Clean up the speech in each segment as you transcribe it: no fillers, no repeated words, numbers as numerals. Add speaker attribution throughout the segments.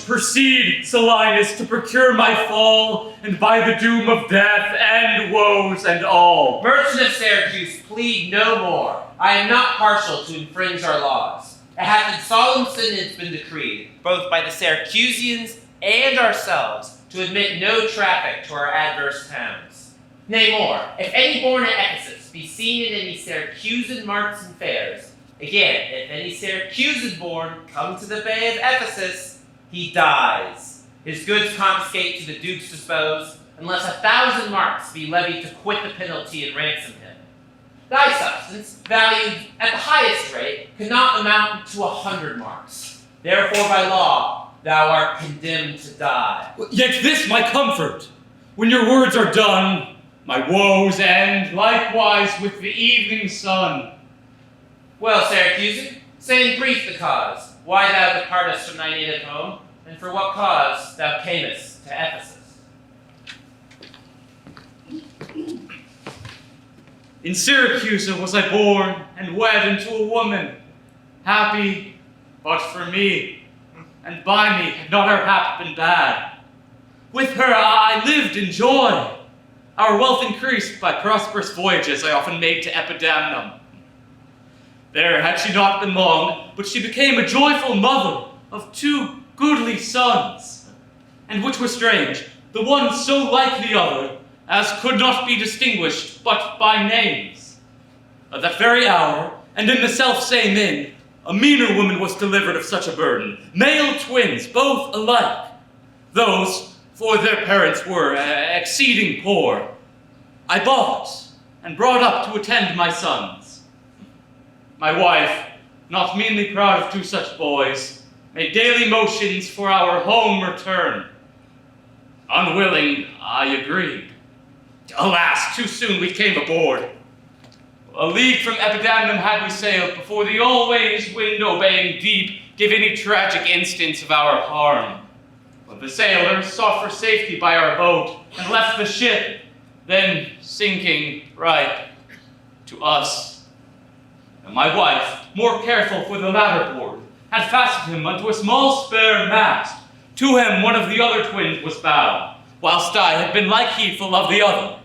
Speaker 1: Proceed, Silenus, to procure my fall, and by the doom of death end woes and all.
Speaker 2: Merchant of Syracuse, plead no more. I am not partial to infringe our laws. It hath in solemn sentence been decreed, both by the Syracusians and ourselves, to admit no traffic to our adverse towns. Nay more, if any born at Ephesus be seen in any Syracusan marts and fairs, again, if any Syracusan born come to the bay of Ephesus, he dies. His goods confiscate to the duke's dispose, unless 1,000 marks be levied to quit the penalty and ransom him. Thy substance, valued at the highest rate, cannot amount to 100 marks. Therefore, by law, thou art condemned to die.
Speaker 1: Yet this my comfort. When your words are done, my woes end likewise with the evening sun.
Speaker 2: Well, Syracusan, say in brief the cause, why thou departest from thy native home, and for what cause thou camest to Ephesus.
Speaker 1: In Syracuse was I born and wed into a woman, happy but for me, and by me had not her hap been bad. With her I lived in joy. Our wealth increased by prosperous voyages I often made to Epidamnum. There had she not been long, but she became a joyful mother of 2 goodly sons, and which was strange, the one so like the other, as could not be distinguished but by names. At that very hour, and in the self-same inn, a meaner woman was delivered of such a burden, male twins, both alike. Those, for their parents were exceeding poor, I bought and brought up to attend my sons. My wife, not meanly proud of 2 such boys, made daily motions for our home return. Unwilling, I agreed. Alas, too soon we came aboard. A league from Epidamnum had we sailed before the always wind-obeying deep gave any tragic instance of our harm. But the sailors sought for safety by our boat and left the ship, then sinking right to us. And my wife, more careful for the latter board, had fastened him unto a small spare mast. To him one of the other twins was bound, whilst I had been like he full of the other.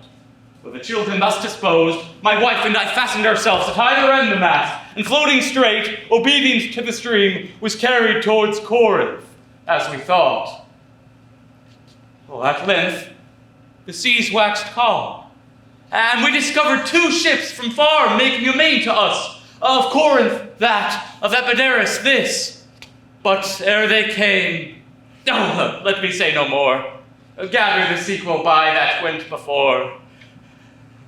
Speaker 1: With the children thus disposed, my wife and I fastened ourselves at either end the mast, and floating straight, obedient to the stream, was carried towards Corinth, as we thought. Well, at length, the seas waxed calm, and we discovered 2 ships from far making amain to us, of Corinth that, of Epidaurus this. But ere they came, let me say no more. Gather the sequel by that went before.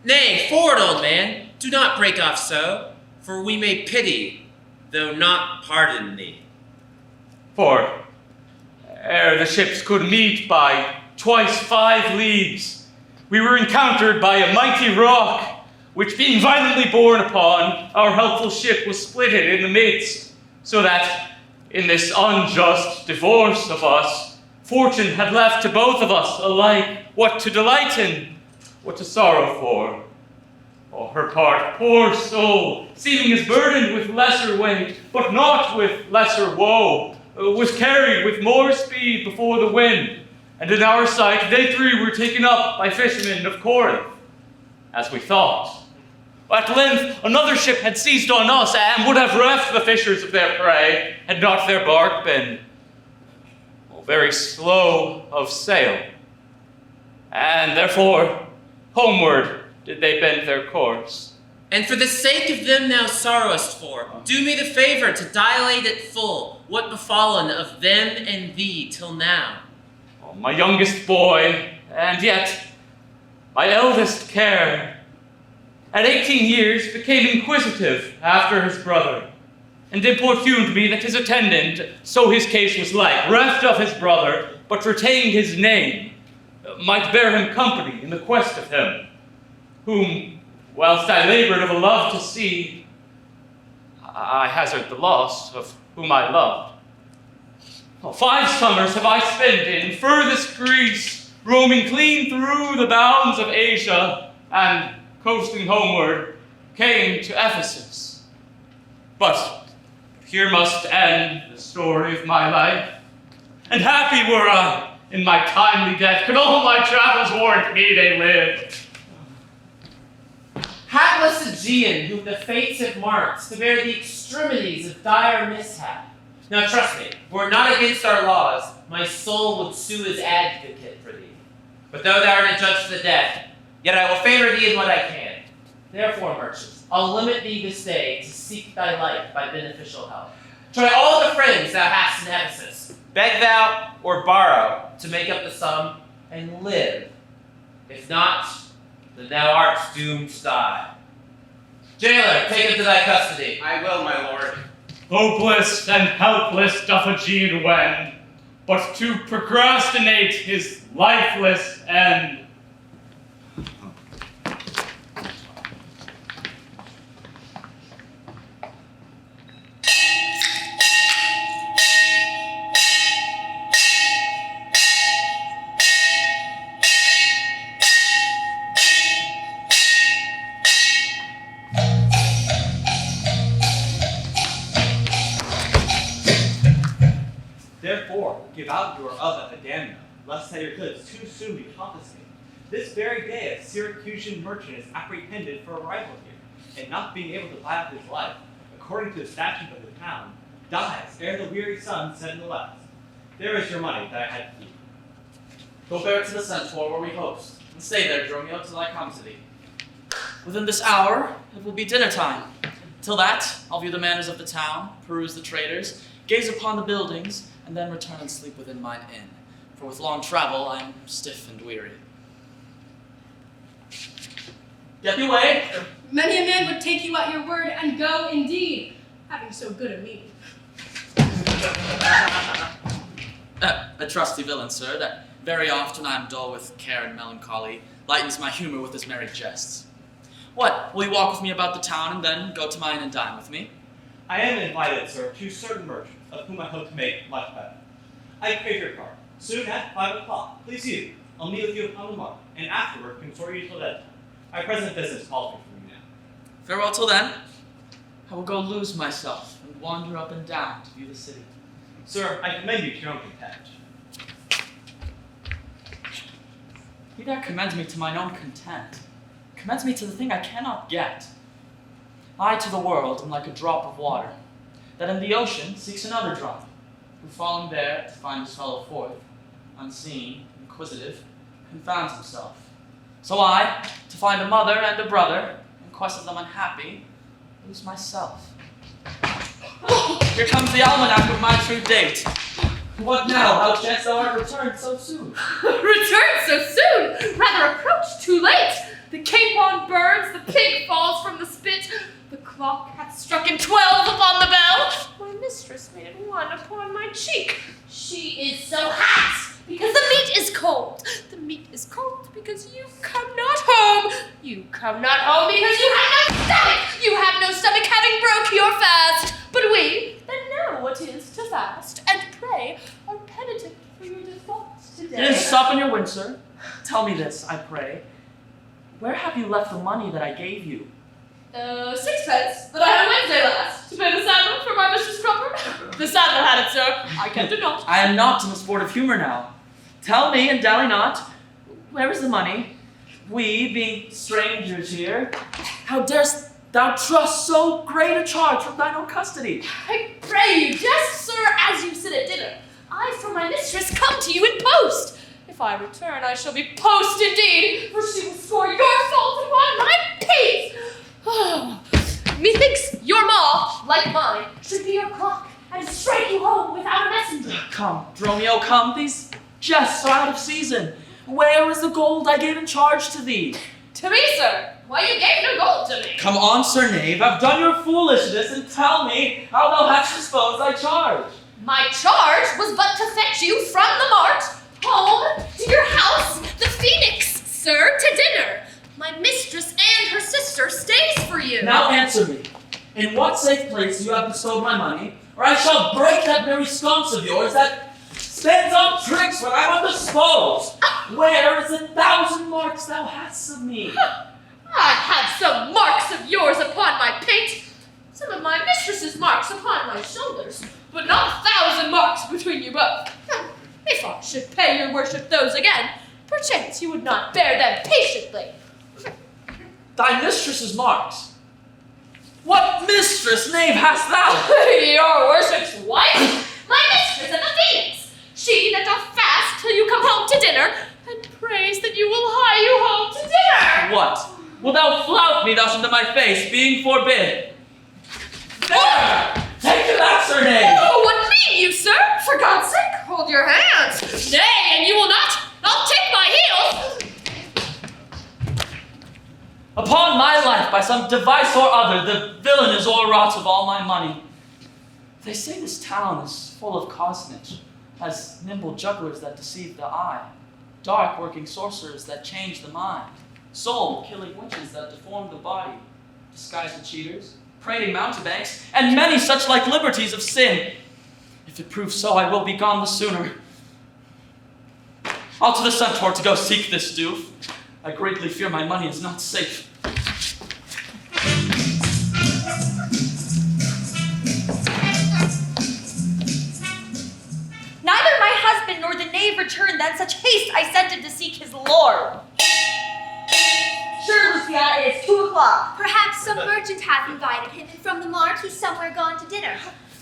Speaker 2: Nay, forward, old man, do not break off so, for we may pity, though not pardon thee.
Speaker 1: For, ere the ships could meet by twice 5 leagues, we were encountered by a mighty rock, which being violently borne upon, our helpful ship was splitted in the midst, so that, in this unjust divorce of us, fortune had left to both of us alike what to delight in, what to sorrow for. For her part, poor soul, seeming as burdened with lesser weight, but not with lesser woe, was carried with more speed before the wind, and in our sight they 3 were taken up by fishermen of Corinth, as we thought. At length, another ship had seized on us, and would have reft the fishers of their prey, had not their bark been very slow of sail. And therefore, homeward did they bend their course.
Speaker 2: And for the sake of them thou sorrowest for, do me the favor to dilate at full what befallen of them and thee till now.
Speaker 1: Oh, my youngest boy, and yet my eldest care, at 18 years became inquisitive after his brother, and importuned me that his attendant, so his case was like, reft of his brother, but retained his name, might bear him company in the quest of him, whom, whilst I labored of a love to see, I hazard the loss of whom I loved. 5 summers have I spent in furthest Greece, roaming clean through the bounds of Asia, and, coasting homeward, came to Ephesus. But here must end the story of my life, and happy were I in my timely death, could all my travels warrant me they live.
Speaker 2: Hapless Aegean, whom the fates have marked to bear the extremities of dire mishap. Now trust me, were it not against our laws, my soul would sue as advocate for thee. But though thou art a judge to the death, yet I will favor thee in what I can. Therefore, merchant, I'll limit thee this day to seek thy life by beneficial help. Try all the friends thou hast in Ephesus. Beg thou or borrow to make up the sum, and live. If not, then thou art doomed to die. Jailer, take him to thy custody.
Speaker 3: I will, my lord.
Speaker 1: Hopeless and helpless doth Aegean wend, but to procrastinate his lifeless end.
Speaker 4: Therefore, give out your of Epidamia, lest that your goods too soon be confiscated. This very day a Syracusan merchant is apprehended for arrival here, and not being able to buy up his life, according to the statute of the town, dies ere the weary sun set in the west. There is your money that I had to keep.
Speaker 5: Go bear it to the centaur where we host, and stay there, Dromio, till I come to thee. Within this hour, it will be dinner time. Till that, I'll view the manners of the town, peruse the traders, gaze upon the buildings, and then return and sleep within mine inn. For with long travel, I am stiff and weary. Get thee away!
Speaker 6: Many a man would take you at your word and go indeed, having so good a meaning.
Speaker 5: A trusty villain, sir, that very often I am dull with care and melancholy, lightens my humor with his merry jests. What, will you walk with me about the town and then go to mine and dine with me?
Speaker 4: I am invited, sir, to certain merchants, of whom I hope to make much better. I crave your card. Soon at 5 o'clock. Please you. I'll meet with you upon the mark, and afterward consort you till that time. My present business calls me from you now.
Speaker 5: Farewell till then. I will go lose myself and wander up and down to view the city.
Speaker 4: Sir, I commend you to your own content.
Speaker 5: He that commends me to mine own content, commends me to the thing I cannot get. I to the world am like a drop of water, that in the ocean seeks another drop, who falling there to find his fellow forth, unseen, inquisitive, confounds himself. So I, to find a mother and a brother, in quest of them unhappy, lose myself. Here comes the almanac of my true date. What now? How chance thou art returned so soon?
Speaker 6: Return so soon? Rather approach too late. The capon burns, the pig falls from the spit. The clock hath struck in 12 upon the bell. My mistress made it 1 upon my cheek. She is so hot because the meat is cold. The meat is cold because you come not home. You come not home because you have no stomach. You have no stomach, having broke your fast. But we that know what is to fast and pray are penitent for your defaults today.
Speaker 5: It is stop in your wind, sir. Tell me this, I pray. Where have you left the money that I gave you?
Speaker 6: 6pence that I had Wednesday last to pay the saddle for my Mr. Scrumper. The saddle had it, sir. I kept it not.
Speaker 5: I am not in the sportive humor now. Tell me, and dally not, where is the money? We, being strangers here, how darest thou trust so great a charge from thine own custody?
Speaker 6: I pray you, just, sir, as you sit at dinner. I from my mistress come to you in post. If I return, I shall be post indeed, for she will score your fault upon my peace. Oh, methinks your maw, like mine, should be your clock, and strike you home without a messenger.
Speaker 5: Come, Dromio, come. These jests are out of season. Where is the gold I gave in charge to thee?
Speaker 6: To me, sir, Why you gave no gold to me?
Speaker 5: Come on, Sir Knave, have done your foolishness, and tell me how thou hast disposed thy charge.
Speaker 6: My charge was but to fetch you from the mart, home, to your house, the Phoenix, sir, to dinner. My mistress and her sister stays for you.
Speaker 5: Now answer me. In what safe place you have bestowed my money, or I shall break that very sconce of yours that stands on tricks when I will dispose. Where is 1,000 marks thou hast of me?
Speaker 6: I have some marks of yours upon my pate, some of my mistress's marks upon my shoulders, but not 1,000 marks between you both. If I should pay your worship those again, perchance you would not bear them patiently.
Speaker 5: Thy mistress's marks? What mistress, knave, hast thou?
Speaker 6: Your worship's wife, my mistress of the Phoenix, she that doth fast till you come home to dinner, and prays that you will hie you home to dinner.
Speaker 5: What? Wilt thou flout me thus into my face, being forbid? There! Take to that, Sir Knave!
Speaker 6: Oh, what mean you, sir? For God's sake, hold your hands. Nay, and you will not. I'll take my heels.
Speaker 5: Upon my life, by some device or other, the villain is o'erwrought of all my money. They say this town is full of cozenage, has nimble jugglers that deceive the eye, dark working sorcerers that change the mind, soul-killing witches that deform the body, disguised cheaters, prating mountebanks, and many such like liberties of sin. If it proves so, I will be gone the sooner. I'll to the centaur to go seek this doof. I greatly fear my money is not safe.
Speaker 3: Neither my husband nor the knave returned, that in such haste I sent him to seek his lord. Sure, Luciana, it is 2 o'clock.
Speaker 7: Perhaps some merchant hath invited him, and from the mart he's somewhere gone to dinner.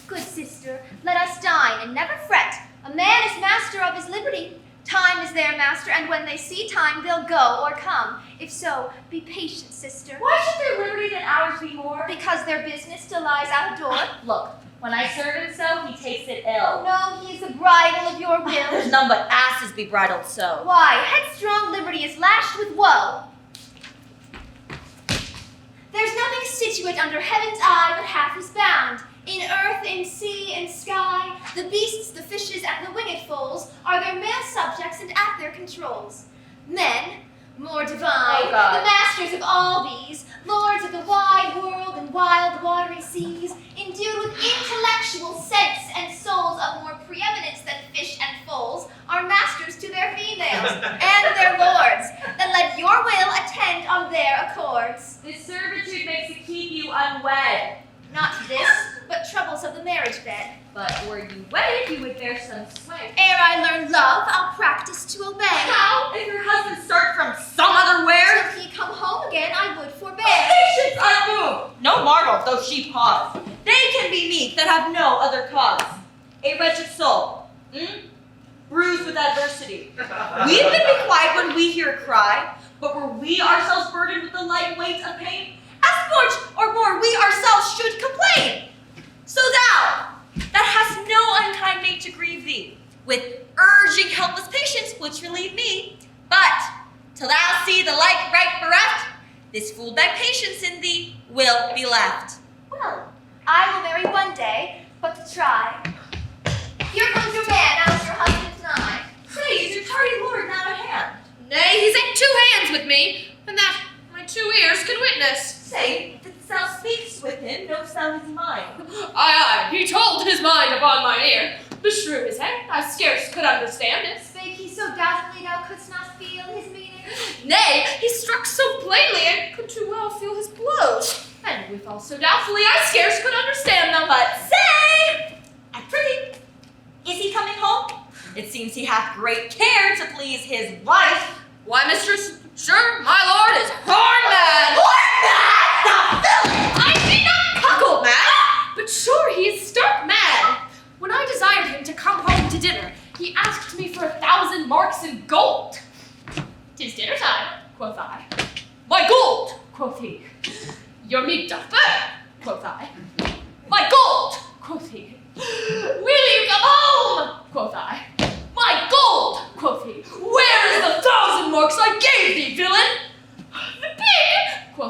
Speaker 7: Good sister, let us dine, and never fret. A man is master of his liberty. Time is their master, and when they see time, they'll go or come. If so, be patient, sister.
Speaker 3: Why should their liberty than ours be more?
Speaker 7: Because their business still lies out of door.
Speaker 3: Look, when I serve him so, he takes it
Speaker 7: Oh
Speaker 3: ill.
Speaker 7: no, he is the bridle of your
Speaker 3: There's
Speaker 7: will.
Speaker 3: none but asses be bridled so.
Speaker 7: Why, headstrong liberty is lashed with woe. There's nothing situate under heaven's eye but half is bound. In earth, in sea, in sky, the beasts, the fishes, and the winged foals are their male subjects and at their controls. Men, more divine,
Speaker 3: Oh, God.
Speaker 7: the masters of all these, lords of the wide world and wild watery seas, endued with intellectual sense and souls of more preeminence than fish and foals, are masters to their females and their lords. Then let your will attend on their accords.
Speaker 3: This servitude makes it keep you unwed.
Speaker 7: Not this, but troubles of the marriage bed.
Speaker 3: But were you wedded, you would bear some sway.
Speaker 7: Ere I learn love, I'll practice to obey.
Speaker 3: How? If your husband start from some other where?
Speaker 7: Till he come home again, I would forbear.
Speaker 3: Patience unmoved. No marvel, though she pause. They can be meek that have no other cause. A wretched soul, bruised with adversity. We've been be quiet when we hear a cry, but were we ourselves burdened with the light weight of pain, as much or more we ourselves should complain. So thou, that hast no unkind mate to grieve thee, with urging helpless patience which relieve me, but till thou see the like right bereft, this fooled by patience in thee will be left.
Speaker 7: Well, I will marry one day, but to try. Here comes your man, now is your husband's nigh.
Speaker 3: Say, is your tardy lord not at hand?
Speaker 6: Nay, he's at 2 hands with me, and that my 2 ears can witness.
Speaker 3: Say, that thou speakst with him, knowst thou his mind?
Speaker 6: Aye, he told his mind upon mine ear. Beshrew his head, I scarce could understand it.
Speaker 7: Spake he so doubtfully thou couldst not feel his meaning?
Speaker 6: Nay, he struck so plainly I could too well feel his blows. And withal so doubtfully I scarce could understand them.
Speaker 3: But say, I prithee, is he coming home? It seems he hath great care to please his wife.
Speaker 6: Why, mistress, sure, my lord is horn mad.
Speaker 3: Horn mad, the villain!
Speaker 6: I be not cuckold mad, but sure he is stark mad. When I desired him to come home to dinner, he asked me for 1,000 marks in gold. 'Tis dinner time, quoth I. My gold, quoth he. Your meat doth burn, quoth I. My gold, quoth he. Will you come home, quoth I. My gold, quoth he. Where is the 1,000 marks I gave thee, villain? The pig, quoth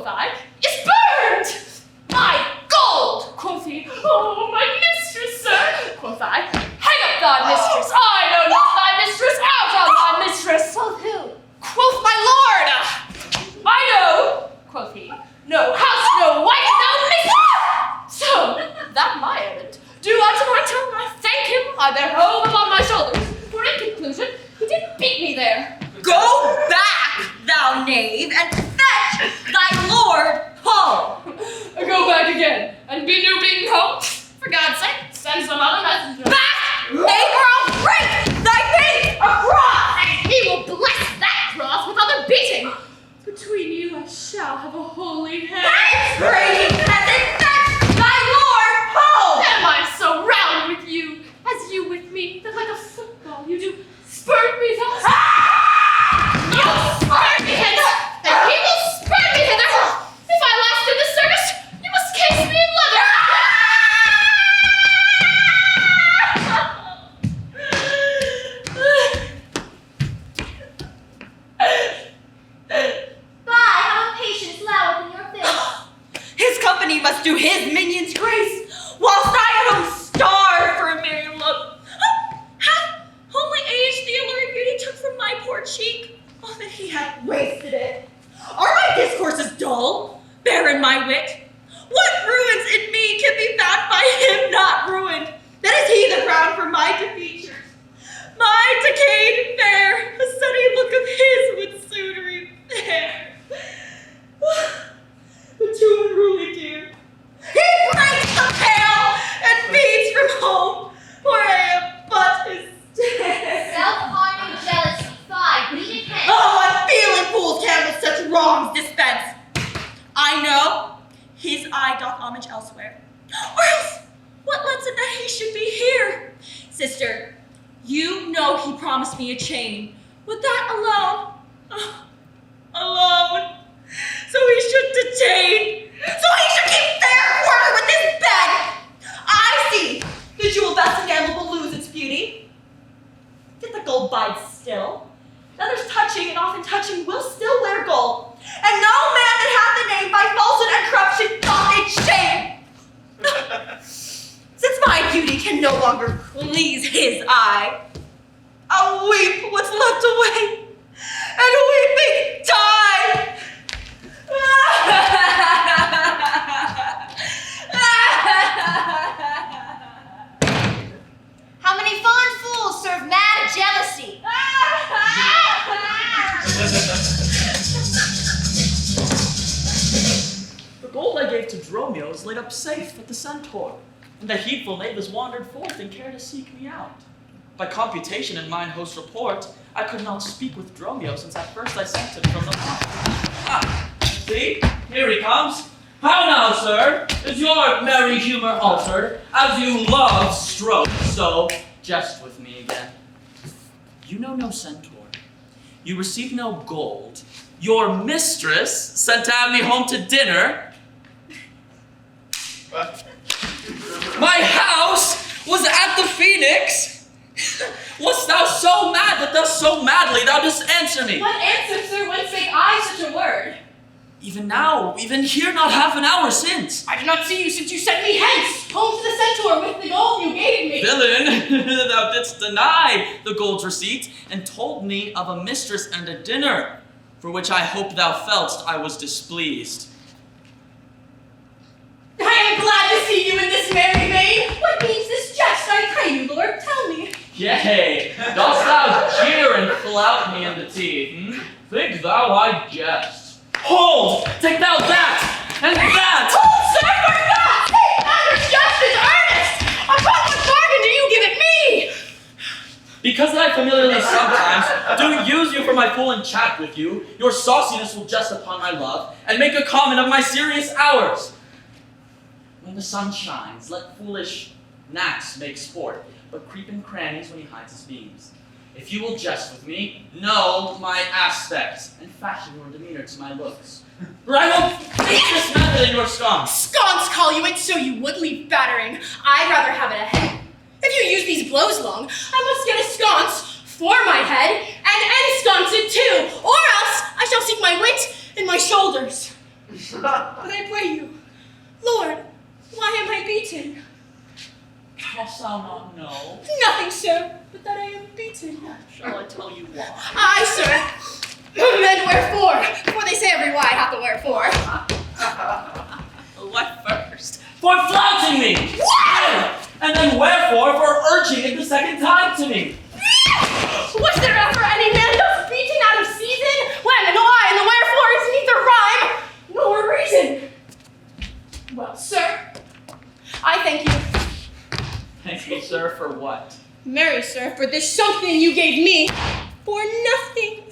Speaker 3: cheek, oh, that he had wasted it. Are my discourses dull, barren my wit? What ruins in me can be found by him not ruined? That is he the ground for my defeatures. My decayed fair, a sunny look of his would soon repair. But too unruly dear, he breaks the pale and feeds from home, for I am but his dead.
Speaker 7: Self-harming jealousy, fie, beat it hence.
Speaker 3: Oh, unfeeling fools can with such wrongs dispense. I know his eye doth homage elsewhere, or else what lets it that he should be here? Sister, you know he promised me a chain. Would that alone? Oh, alone. So he should detain. So he should keep fair quarter with his bed. I see the jewel vest again will lose its beauty. Yet the gold bides still. Others touching and often touching will still wear gold. And no man that hath the name by falsehood and corruption doth it shame. Since my beauty can no longer please his eye, I'll weep what's left away, and weeping die.
Speaker 7: How many fond fools serve mad jealousy?
Speaker 5: The gold I gave to Dromio is laid up safe at the centaur, and the heedful knave has wandered forth and care to seek me out. By computation in mine host's report, I could not speak with Dromio since at first I sent him from the port. Ah, see, here he comes. How now, sir? Is your merry humor altered? As you love stroke, so jest with me again. You know no centaur. You receive no gold. Your mistress sent to have me home to dinner. My house was at the Phoenix. Wast thou so mad that thus so madly thou dost answer me?
Speaker 6: What answer, sir? When spake I such a word?
Speaker 5: Even now, even here not half an hour since.
Speaker 6: I did not see you since you sent me hence, home to the centaur with the gold you gave me.
Speaker 5: Villain, thou didst deny the gold's receipt, and told me of a mistress and a dinner, for which I hope thou felt'st I was displeased.
Speaker 6: I am glad to see you in this merry vein. What means this jest, I pray you, Lord? Tell me.
Speaker 5: Yea, dost thou jeer and flout me in the teeth? Think thou I jest? Hold! Take thou that! And that!
Speaker 6: Hold, sir, for God's sake, matter just as earnest! Upon what bargain do you give it me?
Speaker 5: Because that I familiarly sometimes do use you for my fool and chat with you, your sauciness will jest upon my love, and make a comment of my serious hours. When the sun shines, let foolish gnats make sport, but creep in crannies when he hides his beams. If you will jest with me, know my aspect, and fashion your demeanor to my looks. For I will take this method in your sconce.
Speaker 6: Sconce call you it, so you would leave battering. I'd rather have it ahead. If you use these blows long, I must get a sconce for my head, and ensconce it too, or else I shall seek my wit in my shoulders. But I pray you, Lord, why am I beaten?
Speaker 5: Dost thou not know?
Speaker 6: Nothing, sir, but that I am beaten.
Speaker 5: Shall I tell you why?
Speaker 6: Aye, sir. And wherefore? For they say every why hath a wherefore.
Speaker 5: What first? For flouting me!
Speaker 6: What?
Speaker 5: And then wherefore for urging it the second time to me?
Speaker 6: Was there ever any man thus beaten out of season? When and why and the wherefore is neither rhyme nor reason. Well, sir, I thank you.
Speaker 5: Thank you, sir, for what?
Speaker 6: Marry, sir, for this something you gave me for nothing.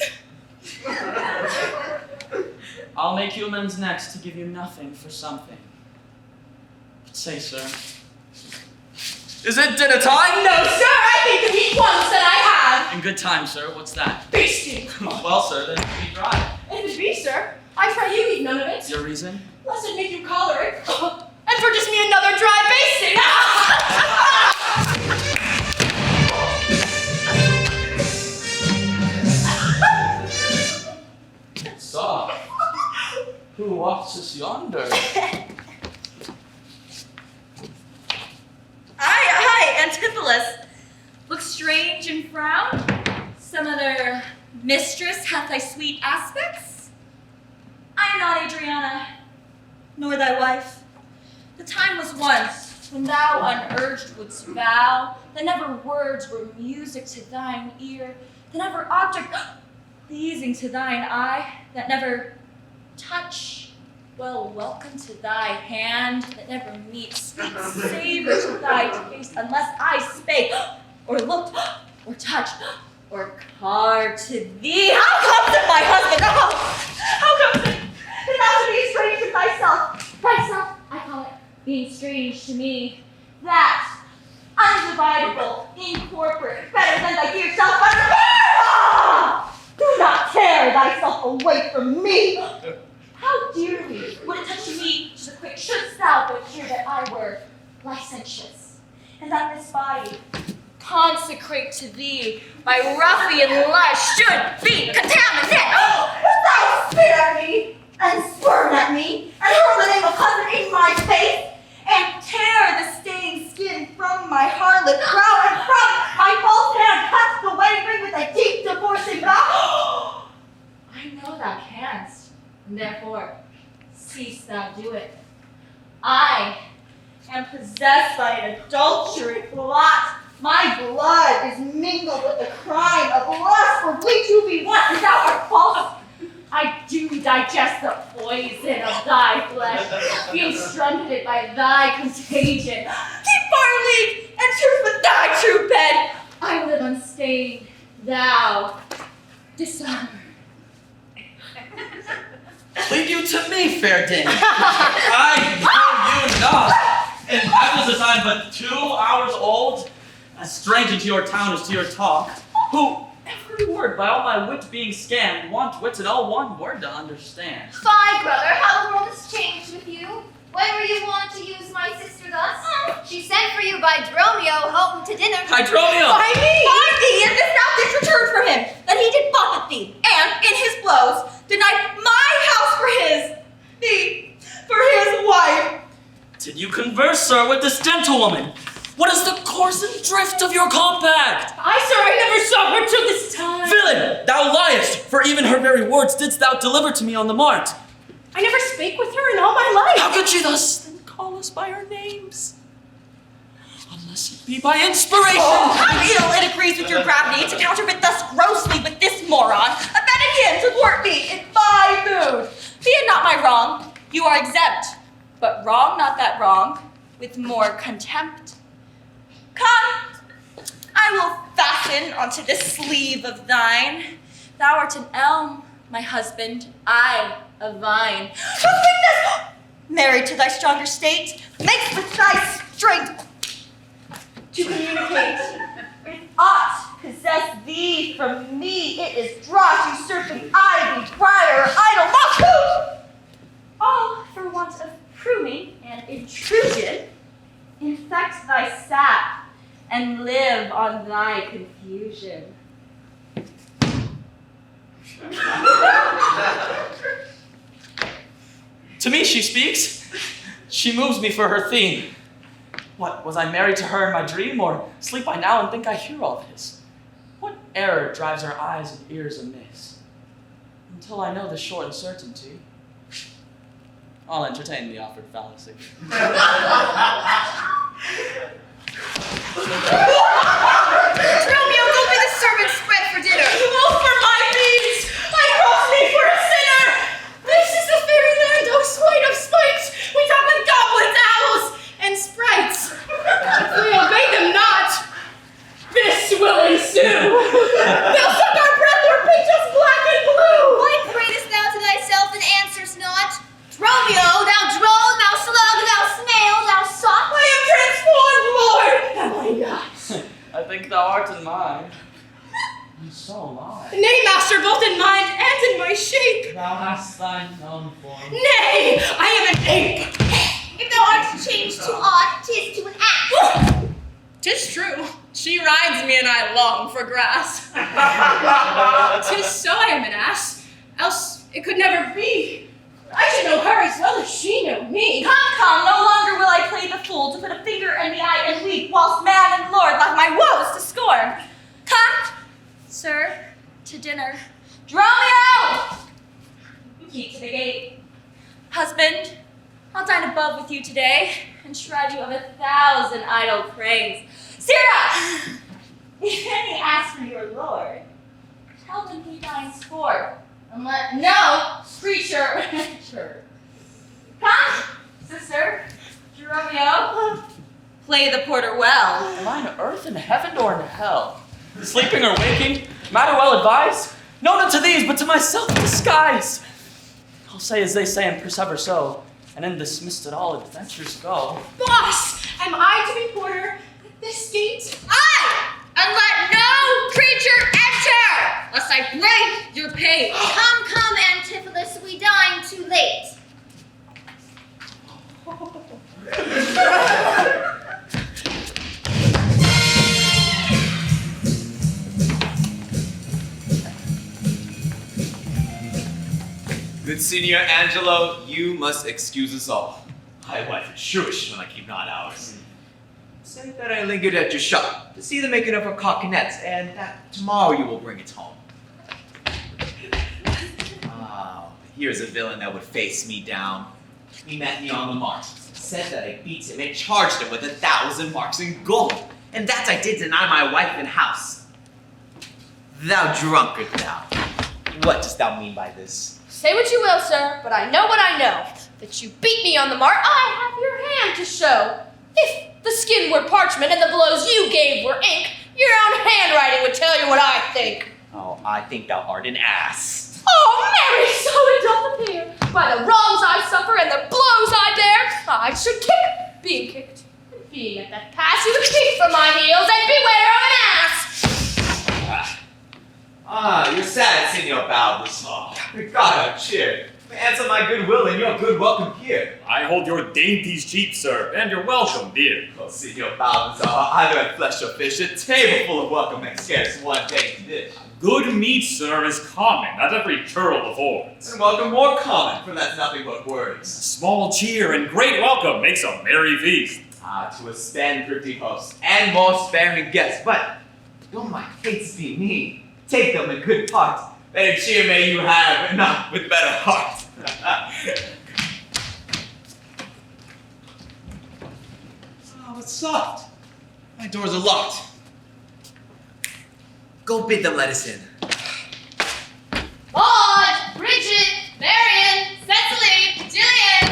Speaker 5: I'll make you amends next to give you nothing for something. But say, sir, is it dinner time?
Speaker 6: No, sir, I think of eat once that I have.
Speaker 5: In good time, sir. What's that?
Speaker 6: Feasting.
Speaker 5: Well, sir, then be dry.
Speaker 6: If it be, sir, I pray you eat none of it.
Speaker 5: Your reason?
Speaker 6: Lest it make you choleric. And purchase me another dry basting.
Speaker 5: Soft. Who walks us yonder?
Speaker 3: Aye, Antipholus. Look strange and frown? Some other Mistress hath thy sweet aspects? I am not Adriana, nor thy wife. The time was once when thou unurged wouldst vow that never words were music to thine ear, that never object pleasing to thine eye, that never touch welcome to thy hand, that never meet sweet savor to thy taste, unless I spake, or looked, or touched, or carved to thee. How comes it, my husband? How comes it that thou should be strange to thyself? Thyself, I call it, being strange to me. That undividable, incorporate, better than thy dear self, but do not tear thyself away from me. How dearly would it touch me to the quick, shouldst thou but hear that I were licentious, and that this body, consecrate to thee by ruffian lust, should be contaminated? Wilt thou spare me, and spurn at me, and hurl the name of husband in my face, and tear the stained skin from my harlot brow, and from my false hand cut the wedding ring with a deep divorcing vow? I know thou canst. And therefore, cease thou do it. I am possessed by an adulterate blot. My blood is mingled with the crime of lust, for we two be one, and thou art false. I do digest the poison of thy flesh, being strumpeted by thy contagion. Keep far league and truth with thy true bed. I live unstained, thou dishonor.
Speaker 5: Leave you to me, fair dame.
Speaker 1: I know you not. In Ephesus I am but 2 hours old, as strange into your town as to your talk, who, every word by all my wit being scanned, want wits in all one word to understand.
Speaker 7: Fie, brother, how the world has changed with you. When were you wont to use my sister thus? She sent for you by Dromio home to dinner.
Speaker 5: By Dromio!
Speaker 3: By me! By thee, and this thou didst return from him, that he did buffet thee, and in his blows denied my house for his, thee for his wife.
Speaker 5: Did you converse, sir, with this gentlewoman? What is the course and drift of your compact?
Speaker 6: I never saw her till this time.
Speaker 5: Villain, thou liest, for even her very words didst thou deliver to me on the mart.
Speaker 6: I never spake with her in all my life.
Speaker 5: How could she thus then call us by our names? Unless it be by inspiration.
Speaker 3: How ill it agrees with your gravity to counterfeit thus grossly with this moron, abetting him to thwart me in my mood. Be it not my wrong, you are exempt, but wrong not that wrong, with more contempt. Come, I will fasten onto this sleeve of thine. Thou art an elm, my husband, I a vine. But witness, married to thy stronger state, makes with thy strength to communicate. If aught possess thee from me, it is dross, usurping ivy, briar, idle moss, all for want of pruning and intrusion. Infect thy sap and live on thy confusion.
Speaker 5: To me she speaks. She moves me for her theme. What, was I married to her in my dream, or sleep I now and think I hear all this? What error drives our eyes and ears amiss? Until I know the short certainty, I'll entertain the offered fallacy.
Speaker 3: Dromio, go be the servants spread for dinner. Oh, for my beads! I cross me for a sinner!
Speaker 6: This is the fairy land, oh swine of spite! We talk with goblins, owls, and sprites. If we obey them not, this will ensue. They'll suck our breath or paint us black and blue.
Speaker 7: Why pratest thou to thyself and answerest not? Dromio, thou drone, thou slug, thou snail, thou sot.
Speaker 3: I am transformed, Lord!
Speaker 6: Am I not?
Speaker 5: I think thou art in mine. And so am I.
Speaker 6: Nay, master, both in mind and in my shape.
Speaker 5: Thou hast thine own form.
Speaker 6: Nay, I am an ape.
Speaker 7: If thou art changed to aught, 'tis to an ass.
Speaker 6: 'Tis true. She rides me and I long for grass. 'Tis so I am an ass, else it could never be. I should know her as well as she know me.
Speaker 3: Come, no longer will I play the fool to put a finger in the eye and weep, whilst man and lord laugh my woes to scorn. Come, sir, to dinner. Dromio! Keep to the gate. Husband, I'll dine above with you today and shred you of 1,000 idle cranes. Sirrah! If any ask for your lord, tell them he dines forth, and let no creature enter. Come, sister, Dromio, play the porter well.
Speaker 5: Am I on earth, in heaven, or in hell? Sleeping or waking, matter well advised. No, not to these, but to myself disguise. I'll say as they say and persever so, and in this mist at all adventures go.
Speaker 6: Boss, am I to be porter at this gate?
Speaker 3: Aye! And let no creature enter, lest I break your pain.
Speaker 7: Come, come, Antipholus, we dine too late.
Speaker 8: Good Signor Angelo, you must excuse us all. My wife is shrewish when I keep not hours. Say that I lingered at your shop to see the making of her coconettes, and that tomorrow you will bring it home. Ah, here's a villain that would face me down. He met me on the mart, said that I beat him, and charged him with 1,000 marks in gold, and that I did deny my wife and house. Thou drunkard thou, what dost thou mean by this?
Speaker 6: Say what you will, sir, but I know what I know. That you beat me on the mart, I have your hand to show. If the skin were parchment and the blows you gave were ink, your own handwriting would tell you what I think.
Speaker 8: Oh, I think thou art an ass.
Speaker 6: Oh, marry, so it doth appear. By the wrongs I suffer and the blows I dare, I should kick, being kicked. And being at that pass, you would keep from my heels and beware of an ass.
Speaker 8: You're sad, Signor Balthasar. God, I'm cheered. Answer my goodwill and your good welcome here.
Speaker 1: I hold your dainties cheap, sir, and you're welcome, dear.
Speaker 8: Oh, Signor Balthasar, either at flesh or fish, a table full of welcome and scarce one dainty dish.
Speaker 1: Good meat, sir, is common, not every churl affords.
Speaker 8: And welcome more common, for that's nothing but words.
Speaker 1: Small cheer and great welcome makes a merry feast.
Speaker 8: To a stand thrifty host, and more sparing guests, but don't my fates be mean. Take them in good part. Better cheer may you have, and not with better heart. Oh, it's soft. My doors are locked. Go bid them let us in.
Speaker 6: Maud, Bridget, Marion, Cecily, Jillian,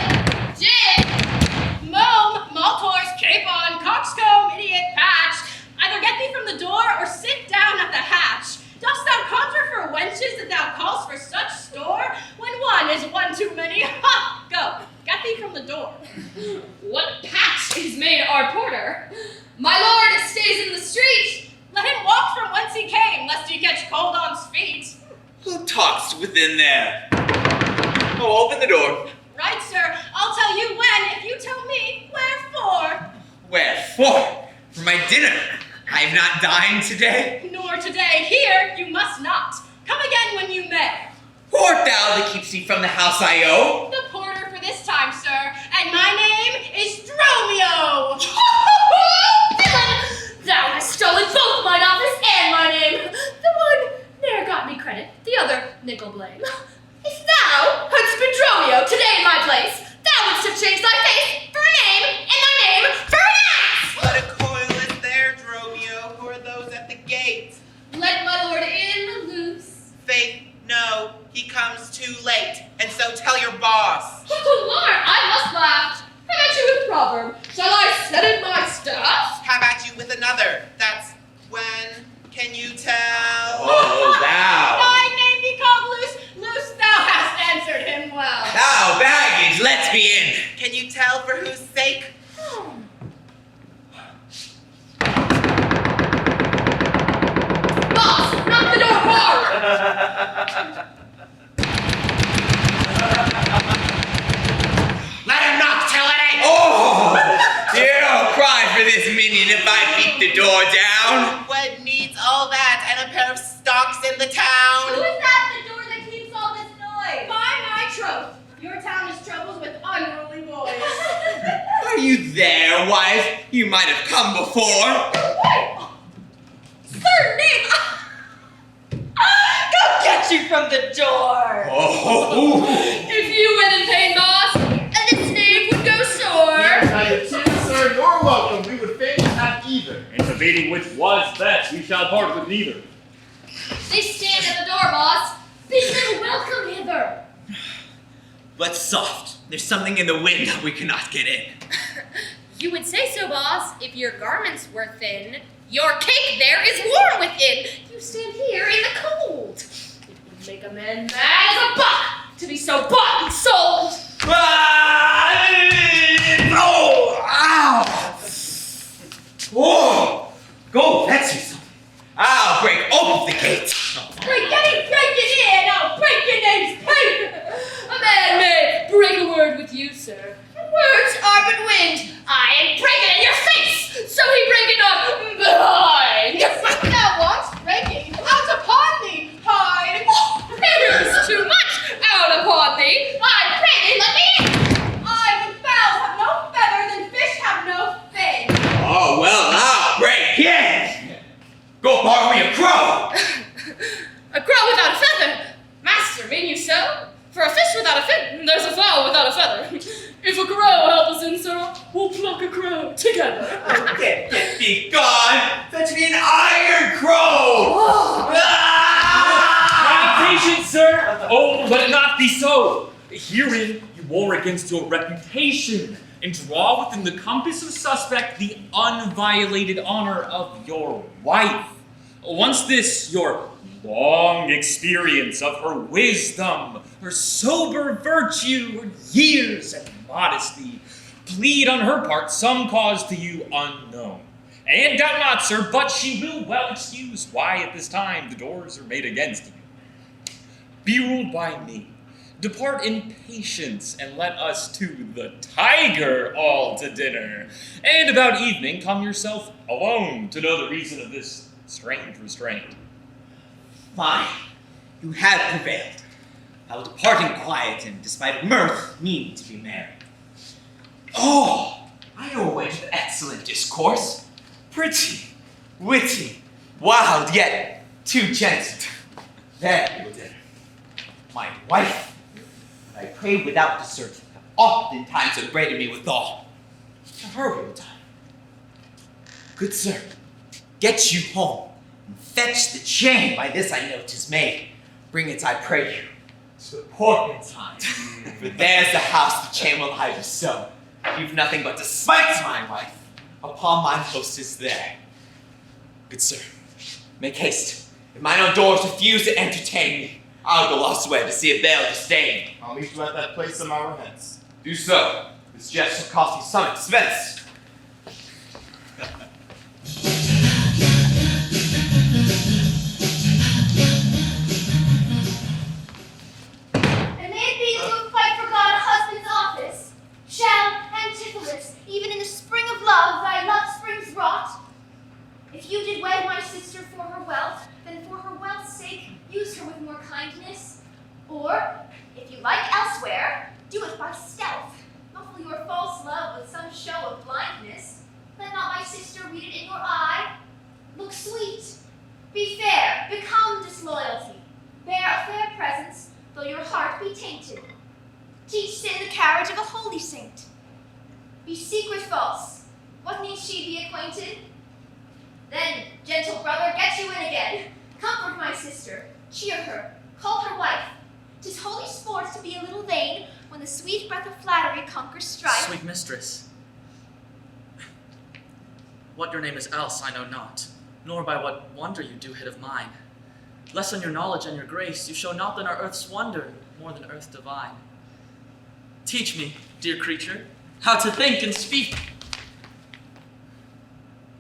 Speaker 6: Jin, Mome, Maltors, Capon, Coxcomb, Idiot, Patch. Either get thee from the door or sit down at the hatch. Dost thou conjure for wenches that thou callst for such store? When one is one too many, ha! Go, get thee from the door. What patch is made our porter? My lord stays in the street. Let him walk from whence he came, lest he catch cold on's feet.
Speaker 8: Who talks within there? Oh, open the door.
Speaker 6: Right, sir, I'll tell you when, if you tell me wherefore.
Speaker 8: Wherefore? For my dinner. I have not dined today.
Speaker 6: Nor today, here you must not. Come again when you may.
Speaker 8: Who art thou that keeps thee from the house I owe?
Speaker 6: The porter for this time, sir, and my name is Dromio. Villain! Thou hast stolen both mine office and my name. The one ne'er got me credit, the other nickel blame. If thou hadst been Dromio today in my place, thou wouldst have changed thy face for a name, and thy name for an ass!
Speaker 2: What a coil is there, Dromio? Who are those at the gate?
Speaker 6: Let my lord in loose.
Speaker 2: Faith, no, he comes too late, and so tell your boss.
Speaker 6: Lord, I must laugh. Have at you with proverb. Shall I set in my staff?
Speaker 2: Have at you with another. That's when. Can you tell?
Speaker 8: Oh, thou.
Speaker 6: Thy name be called Loose. Loose, thou hast answered him well.
Speaker 8: Thou, baggage, let's be in.
Speaker 2: Can you tell for whose sake?
Speaker 6: Boss, knock the door hard.
Speaker 2: Let him knock till it ain't.
Speaker 8: Oh! Hear a cry for this minion if I beat the door down.
Speaker 2: What needs all that and a pair of stocks in the town?
Speaker 3: Who is that at the door that keeps all this noise?
Speaker 6: By my troth, your town is troubled with unruly boys.
Speaker 8: Are you there, wife? You might have come before.
Speaker 3: Sir, Nick! force you from the door.
Speaker 8: Oh!
Speaker 6: If you went in pain, boss, and this knave would go sore.
Speaker 9: Neither tears, sir, nor welcome. We would fain have either.
Speaker 10: In debating which was best, we shall part with neither.
Speaker 6: They stand at the door, boss. Bid them welcome hither.
Speaker 8: But soft. There's something in the wind that we cannot get in.
Speaker 6: You would say so, boss, if your garments were thin. Your cake there is warm within. You stand here in the cold. It would make a man mad as a buck to be so bought and sold.
Speaker 8: Oh! Ow! Whoa! Go, that's you something. I'll break open the gate.
Speaker 6: Break it in! I'll break your name's pain! A man may break a word with you, sir. Words are but wind. I am breaking in your face, so he break it not behind. Thou wants breaking out upon thee, hide. It is too much out upon thee. I pray thee, let me in. I would fowls have no feathers and fish have no fin.
Speaker 8: Oh, well, I'll break in. Go borrow me a crow.
Speaker 6: A crow without a feather. Master, mean you so? For a fish without a fin, there's a fowl without a feather. If a crow help us in, sir, we'll pluck a crow together.
Speaker 8: Get thee gone. Fetch me an iron crow.
Speaker 10: Have patience, sir! Oh, let it not be so! Herein you war against your reputation, and draw within the compass of suspect the unviolated honor of your wife. Once this, your long experience of her wisdom, her sober virtue, her years and modesty, plead on her part some cause to you unknown. And doubt not, sir, but she will well excuse why at this time the doors are made against you. Be ruled by me. Depart in patience, and let us to the tiger all to dinner. And about evening come yourself alone to know the reason of this strange restraint.
Speaker 8: Fine. You have prevailed. I will depart in quiet and, despite mirth, mean to be merry. Oh, I know a way to excellent discourse. Pretty, witty, wild, yet too gentle. There we will dinner. My wife, I pray without deserting, have oftentimes upbraided me withal. To her we will dine. Good sir, get you home, and fetch the chain by this I know 'tis made. Bring it, I pray you, to the porpentine. For there's the house the chain will hide so. You've nothing but to spite my wife. Upon mine hostess there. Good sir, make haste. If mine own doors refuse to entertain me, I'll go elsewhere to see if they'll disdain.
Speaker 9: I'll meet you at that place an hour hence.
Speaker 2: Do so. This jest shall cost you some expense.
Speaker 7: And may it be that you have quite forgot a husband's office. Shall, Antipholus, even in the spring of love, thy love springs wrought? If you did wed my sister for her wealth, then for her wealth's sake, use her with more kindness. Or, if you like elsewhere, do it by stealth. Muffle your false love with some show of blindness. Let not my sister read it in your eye. Look sweet. Be fair. Become disloyalty. Bear a fair presence, though your heart be tainted. Teach sin the carriage of a holy saint. Be secret false. What need she be acquainted? Then, gentle brother, get you in again. Comfort my sister. Cheer her. Call her wife. 'Tis holy sport to be a little vain when the sweet breath of flattery conquers strife.
Speaker 5: Sweet mistress, what your name is else I know not, nor by what wonder you do hit of mine. Less on your knowledge and your grace, you show not than our earth's wonder, more than earth divine. Teach me, dear creature, how to think and speak.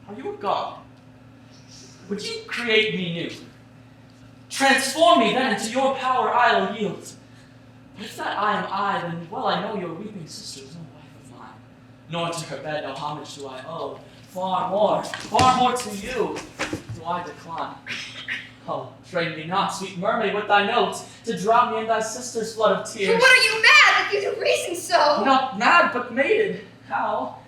Speaker 5: Are you a god? Would you create me new? Transform me then into your power I'll yield. But if that I am I, then well I know your weeping sister is no wife of mine. Nor to her bed no homage do I owe. Far more to you do I decline. Oh, train me not, sweet mermaid, with thy notes, to drown me in thy sister's flood of tears.
Speaker 7: What are you mad if you do reason so?
Speaker 5: Not mad, but mated. How?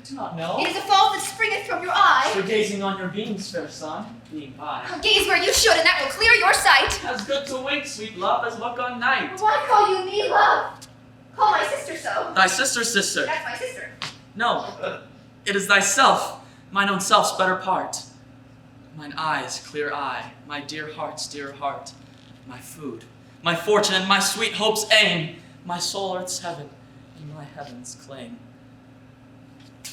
Speaker 5: do not know.
Speaker 7: It is a fault that springeth from your eye.
Speaker 5: For gazing on your beams, fair son, being by.
Speaker 7: Gaze where you should, and that will clear your sight.
Speaker 5: As good to wink, sweet love, as look on night.
Speaker 7: Why call you me love? Call my sister so.
Speaker 5: Thy sister, sister.
Speaker 7: That's my sister.
Speaker 5: No, it is thyself, mine own self's better part. Mine eye's clear eye, my dear heart's dear heart, my food, my fortune, and my sweet hope's aim, my soul earth's heaven, and my heaven's claim.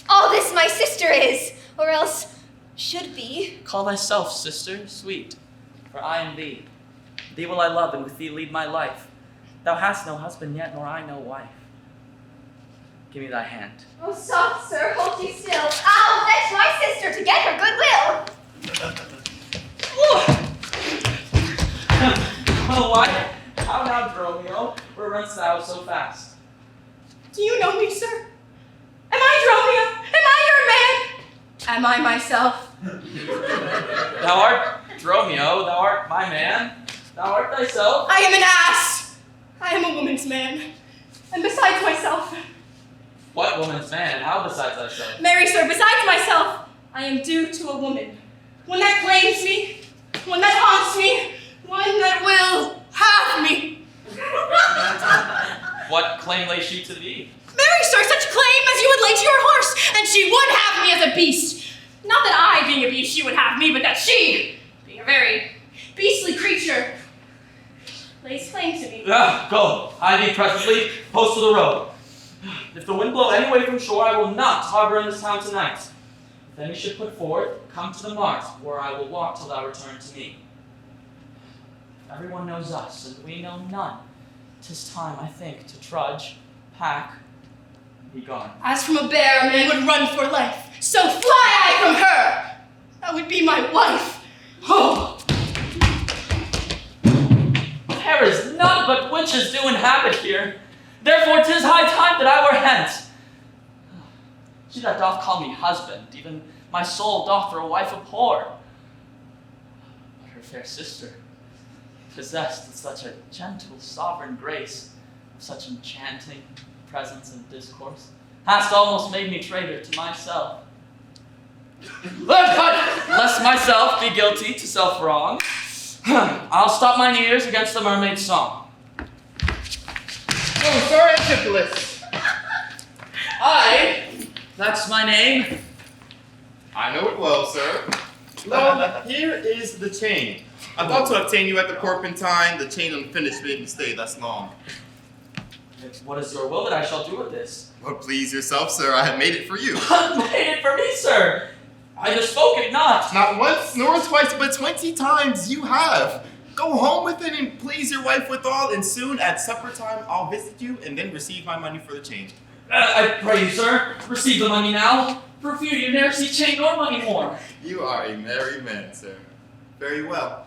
Speaker 7: All this my sister is, or else should be.
Speaker 5: Call thyself sister, sweet, for I am thee. Thee will I love, and with thee lead my life. Thou hast no husband yet, nor I no wife. Give me thy hand.
Speaker 7: Oh, soft, sir, hold ye still. I'll fetch my sister to get her goodwill.
Speaker 5: Oh, why? How now, Dromio? Where runnest thou so fast?
Speaker 3: Do you know me, sir? Am I Dromio? Am I your man? Am I myself?
Speaker 5: Thou art Dromio, thou art my man, thou art thyself.
Speaker 3: I am an ass. I am a woman's man. And besides myself,
Speaker 5: What woman's man, and how besides thyself?
Speaker 3: Mary, sir, besides myself, I am due to a woman. One that claims me, one that haunts me, one that will have me.
Speaker 5: What claim lay she to thee?
Speaker 3: Mary, sir, such claim as you would lay to your horse, and she would have me as a beast. Not that I, being a beast, she would have me, but that she, being a very beastly creature, lays claim to me.
Speaker 5: Go, I thee presently, post to the road. If the wind blow any way from shore, I will not harbor in this town tonight. If any ship put forth, come to the mart, where I will walk till thou return to me. Everyone knows us, and we know none. 'Tis time, I think, to trudge, pack, and be gone.
Speaker 3: As from a bear a man would run for life, so fly I from her. That would be my wife.
Speaker 5: Oh! There is none but witches do inhabit here. Therefore 'tis high time that I were hence. She that doth call me husband, even my soul doth for a wife abhor. But her fair sister, possessed with such a gentle sovereign grace, of such enchanting presence and discourse, hast almost made me traitor to myself. Lest myself be guilty to self-wrong, I'll stop mine ears against the mermaid's song.
Speaker 9: Oh, sir, Antipholus.
Speaker 5: That's my name.
Speaker 9: I know it well, sir. Well, here is the chain. I thought to obtain you at the Porpentine, the chain unfinished made me stay thus long.
Speaker 5: What is your will that I shall do with this?
Speaker 9: Well, please yourself, sir, I have made it for you.
Speaker 5: Made it for me, sir. I just spoke it not.
Speaker 9: Not once, nor twice, but 20 times you have. Go home with it and please your wife withal, and soon at supper time I'll visit you and then receive my money for the chain.
Speaker 5: I pray you, sir, receive the money now. For fear you ne'er see chain nor money more.
Speaker 9: You are a merry man, sir. Very well.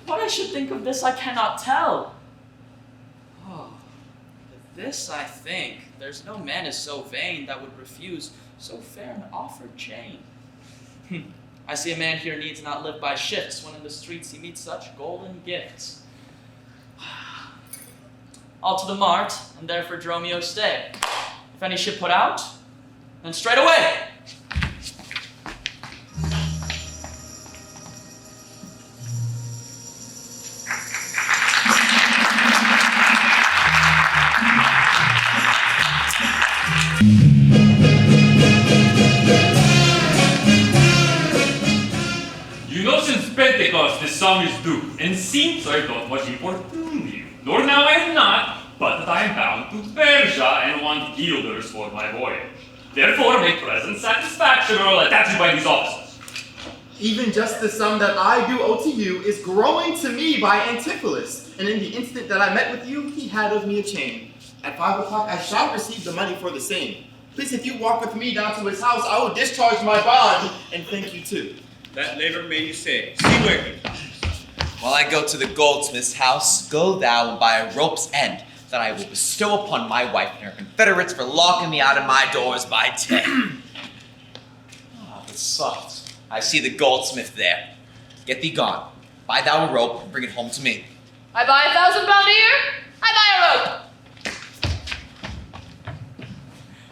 Speaker 5: What I should think of this I cannot tell. Oh, but this I think, there's no man is so vain that would refuse so fair an offered chain. I see a man here needs not live by shifts, when in the streets he meets such golden gifts. All to the mart, and there for Dromio stay. If any ship put out, then straight away.
Speaker 10: You know, since Pentecost, the song is due, and seems I don't much importune you. Nor now I am not, but that I am bound to Persia and want guilders for my voyage. Therefore, make present satisfaction or attach you by these officers.
Speaker 9: Even just the sum that I do owe to you is growing to me by Antipholus, and in the instant that I met with you, he had of me a chain. At 5 o'clock I shall receive the money for the same. Please, if you walk with me down to his house, I will discharge my bond, and thank you too.
Speaker 11: That labor may you say. See where he comes.
Speaker 8: While I go to the goldsmith's house, go thou and buy a rope's end that I will bestow upon my wife and her confederates for locking me out of my doors by day. But soft, I see the goldsmith there. Get thee gone. Buy thou a rope and bring it home to me.
Speaker 6: I buy £1,000 a year. I buy a rope.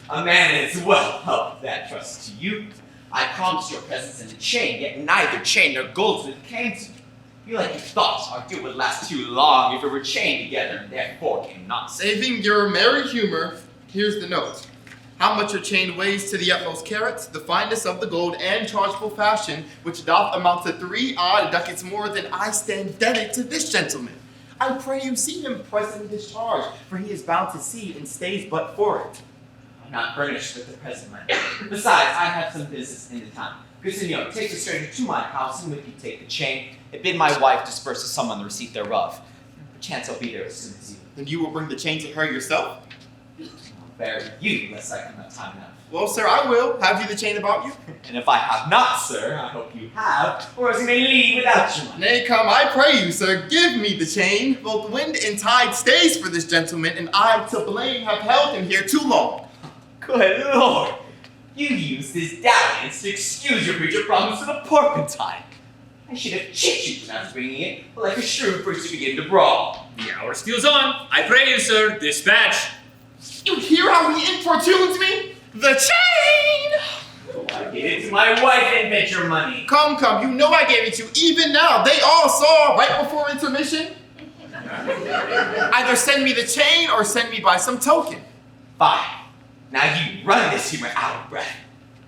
Speaker 8: A man is well helped that trust to you. I promised your presence in the chain, yet neither chain nor goldsmith came to me. You like you thought our deal would last too long if we were chained together, and therefore came not.
Speaker 9: Saving your merry humor, here's the note. How much your chain weighs to the utmost carats, the fineness of the gold and chargeable fashion, which doth amount to 3 odd ducats more than I stand debted to this gentleman. I pray you see him presently discharged, for he is bound to sea and stays but for it.
Speaker 8: I'm not furnished with the present money. Besides, I have some business in the town. Good Signor, take the stranger to my house, and with you take the chain, and bid my wife disperse to someone the receipt thereof. Perchance I'll be there as soon as you.
Speaker 9: And you will bring the chain to her yourself?
Speaker 8: I'll bear you, lest I come at time enough.
Speaker 9: Well, sir, I will. Have you the chain about you?
Speaker 8: And if I have not, sir, I hope you have, or else you may leave without your money.
Speaker 9: Nay, come, I pray you, sir, give me the chain. Both wind and tide stays for this gentleman, and I, to blame, have held him here too long.
Speaker 8: Good Lord! You used this dalliance to excuse your breach of promise to the porpentine. I should have checked you when I was bringing it, but like a shrew first to begin to brawl.
Speaker 10: The hour steals on. I pray you, sir, dispatch.
Speaker 9: You hear how he importunes me? The chain!
Speaker 8: Oh, I gave it to my wife and bet your money.
Speaker 9: Come, you know I gave it to you even now. They all saw right before intermission. Either send me the chain or send me by some token.
Speaker 8: Fine. Now you run this humor out of breath.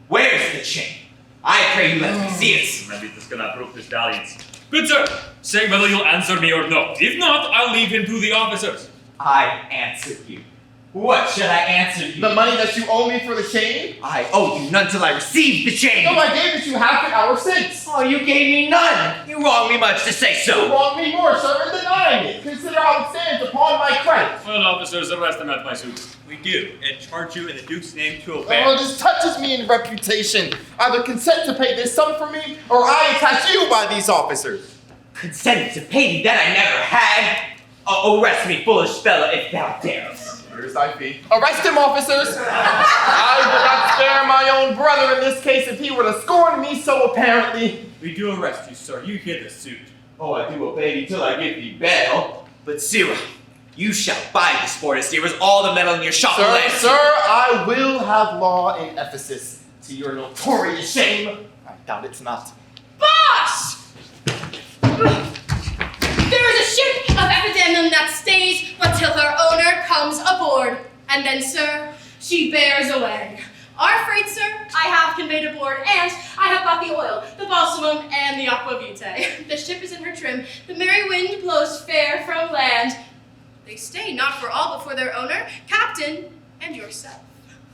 Speaker 8: Where's the chain? I pray you let me see it.
Speaker 10: Maybe this gonna approve this dalliance. Good sir, say whether you'll answer me or no. If not, I'll leave him to the officers.
Speaker 8: I answer you. What should I answer you?
Speaker 9: The money that you owe me for the chain?
Speaker 8: I owe you none till I receive the chain.
Speaker 9: No, I gave it to you half an hour since.
Speaker 8: Oh, you gave me none. You wrong me much to say so.
Speaker 9: You wrong me more, sir, in denying it. Consider how it stands upon my credit.
Speaker 10: Well, officers, arrest him at my suit.
Speaker 11: We do, and charge you in the Duke's name to obey.
Speaker 9: Oh, this touches me in reputation. Either consent to pay this sum for me, or I attach you by these officers.
Speaker 8: Consent to pay thee that I never had. Arrest me, foolish fellow, if thou darest.
Speaker 9: Here's thy fee. Arrest him, officers! I would not spare my own brother in this case if he were to scorn me so apparently.
Speaker 11: We do arrest you, sir. You hear the suit.
Speaker 8: Oh, I do obey thee till I give thee bail. But Sirrah, you shall buy the sport as dear as all the metal in your shop.
Speaker 9: Sir, I will have law in Ephesus, to your notorious shame. I doubt it's not.
Speaker 6: Boss! There is a ship of epidemium that stays until her owner comes aboard. And then, sir, she bears away. Our freight, sir, I have conveyed aboard, and I have bought the oil, the balsamum, and the aquavitae. The ship is in her trim. The merry wind blows fair from land. They stay not for all but for their owner, captain, and yourself.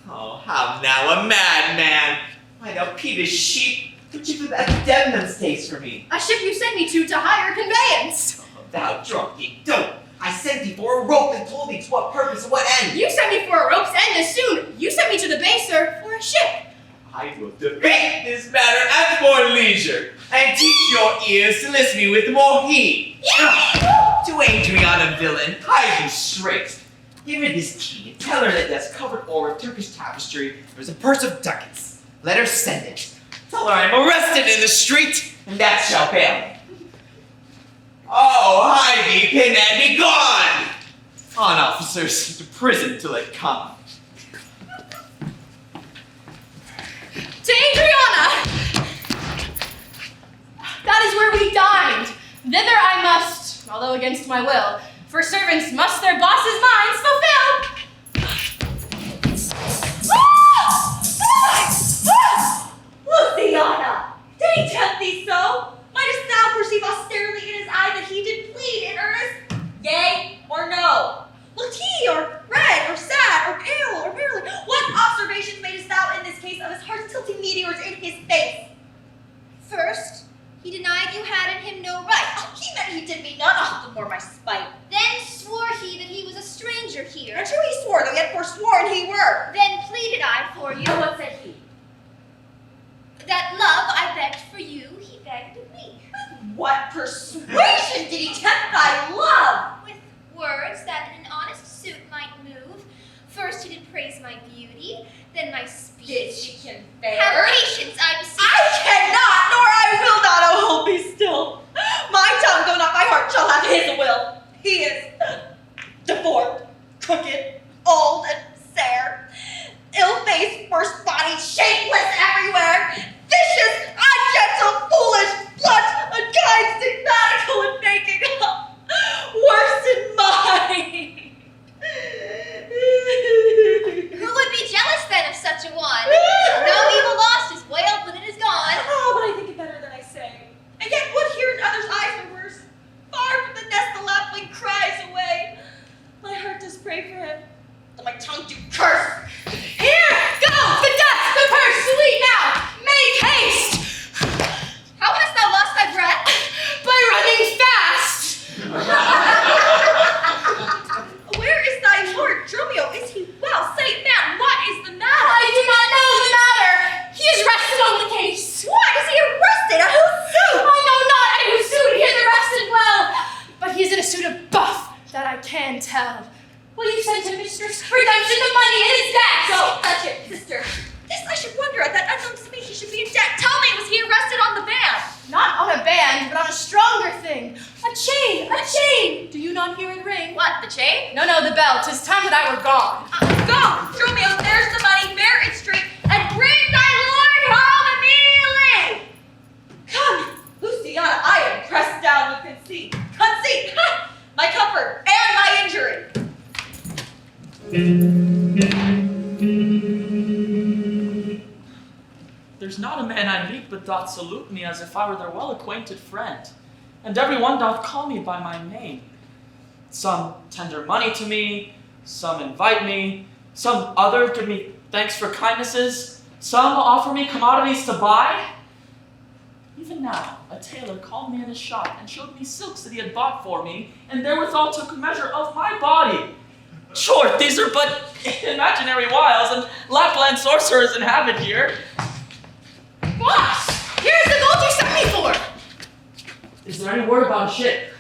Speaker 8: Oh, how now, a madman! Why, thou peevish sheep, what ship of epidemiums takes for me?
Speaker 6: A ship you sent me to hire conveyance.
Speaker 8: Oh, thou drunky dope! I sent thee for a rope and told thee to what purpose and what end.
Speaker 6: You sent me for a rope's end as soon. You sent me to the bay, sir, for a ship.
Speaker 8: I will debate this matter at more leisure, and teach your ears to listen to me with more heed. To Adriana, villain, hide you straight. Give her this key and tell her that there's covered over with Turkish tapestry. There's a purse of ducats. Let her send it. Tell her I am arrested in the street, and that shall bail me. Oh, hide thee, pin and be gone! On, officers, to prison till it come.
Speaker 6: To Adriana! That is where we dined. Thither I must, although against my will, for servants must their bosses' minds fulfill.
Speaker 3: Luciana! Did he tempt thee so? Mightest thou perceive austerely in his eye that he did plead in earnest? Yea or no? Looked he or red or sad or pale or merely? What observations madest thou in this case of his heart tilting meteors in his face?
Speaker 7: First, he denied you had in him no right.
Speaker 3: Oh, he meant he did me none, the more my spite.
Speaker 7: Then swore he that he was a stranger here.
Speaker 3: And true he swore, though yet forsworn he were.
Speaker 7: Then pleaded I for you.
Speaker 3: And what said he?
Speaker 7: That love I begged for you, he begged of me.
Speaker 3: With what persuasion did he tempt thy love?
Speaker 7: With words that an honest suit might move. First he did praise my beauty, then my speech.
Speaker 3: Did she convey?
Speaker 7: Have patience, I beseech.
Speaker 3: I cannot, nor I will not, oh hold me still. My tongue, though not my heart, shall have his will. He is deformed, crooked, old, and sere, ill Redemption of money is debt! Don't touch it, sister. This I should wonder at that unknown to me he should be in debt. Tell me, was he arrested on the van?
Speaker 6: Not on a band, but on a stronger thing. A chain! A chain! Do you not hear it ring?
Speaker 3: What, the chain?
Speaker 6: No, the bell. 'Tis time that I were gone.
Speaker 3: Go! Dromio, there's the money, bear it straight, and bring thy lord home immediately! Come, Luciana, I am pressed down with conceit. Conceit! Ha! My comfort and my injury.
Speaker 5: There's not a man I meet but doth salute me as if I were their well-acquainted friend, and every one doth call me by my name. Some tender money to me, some invite me, some other give me thanks for kindnesses, some offer me commodities to buy. Even now, a tailor called me in his shop and showed me silks that he had bought for me, and therewithal took a measure of my body. Sure, these are but imaginary wiles, and Lapland sorcerers inhabit here.
Speaker 6: Boss! Here's the gold you sent me for!
Speaker 5: Is there any word about a ship?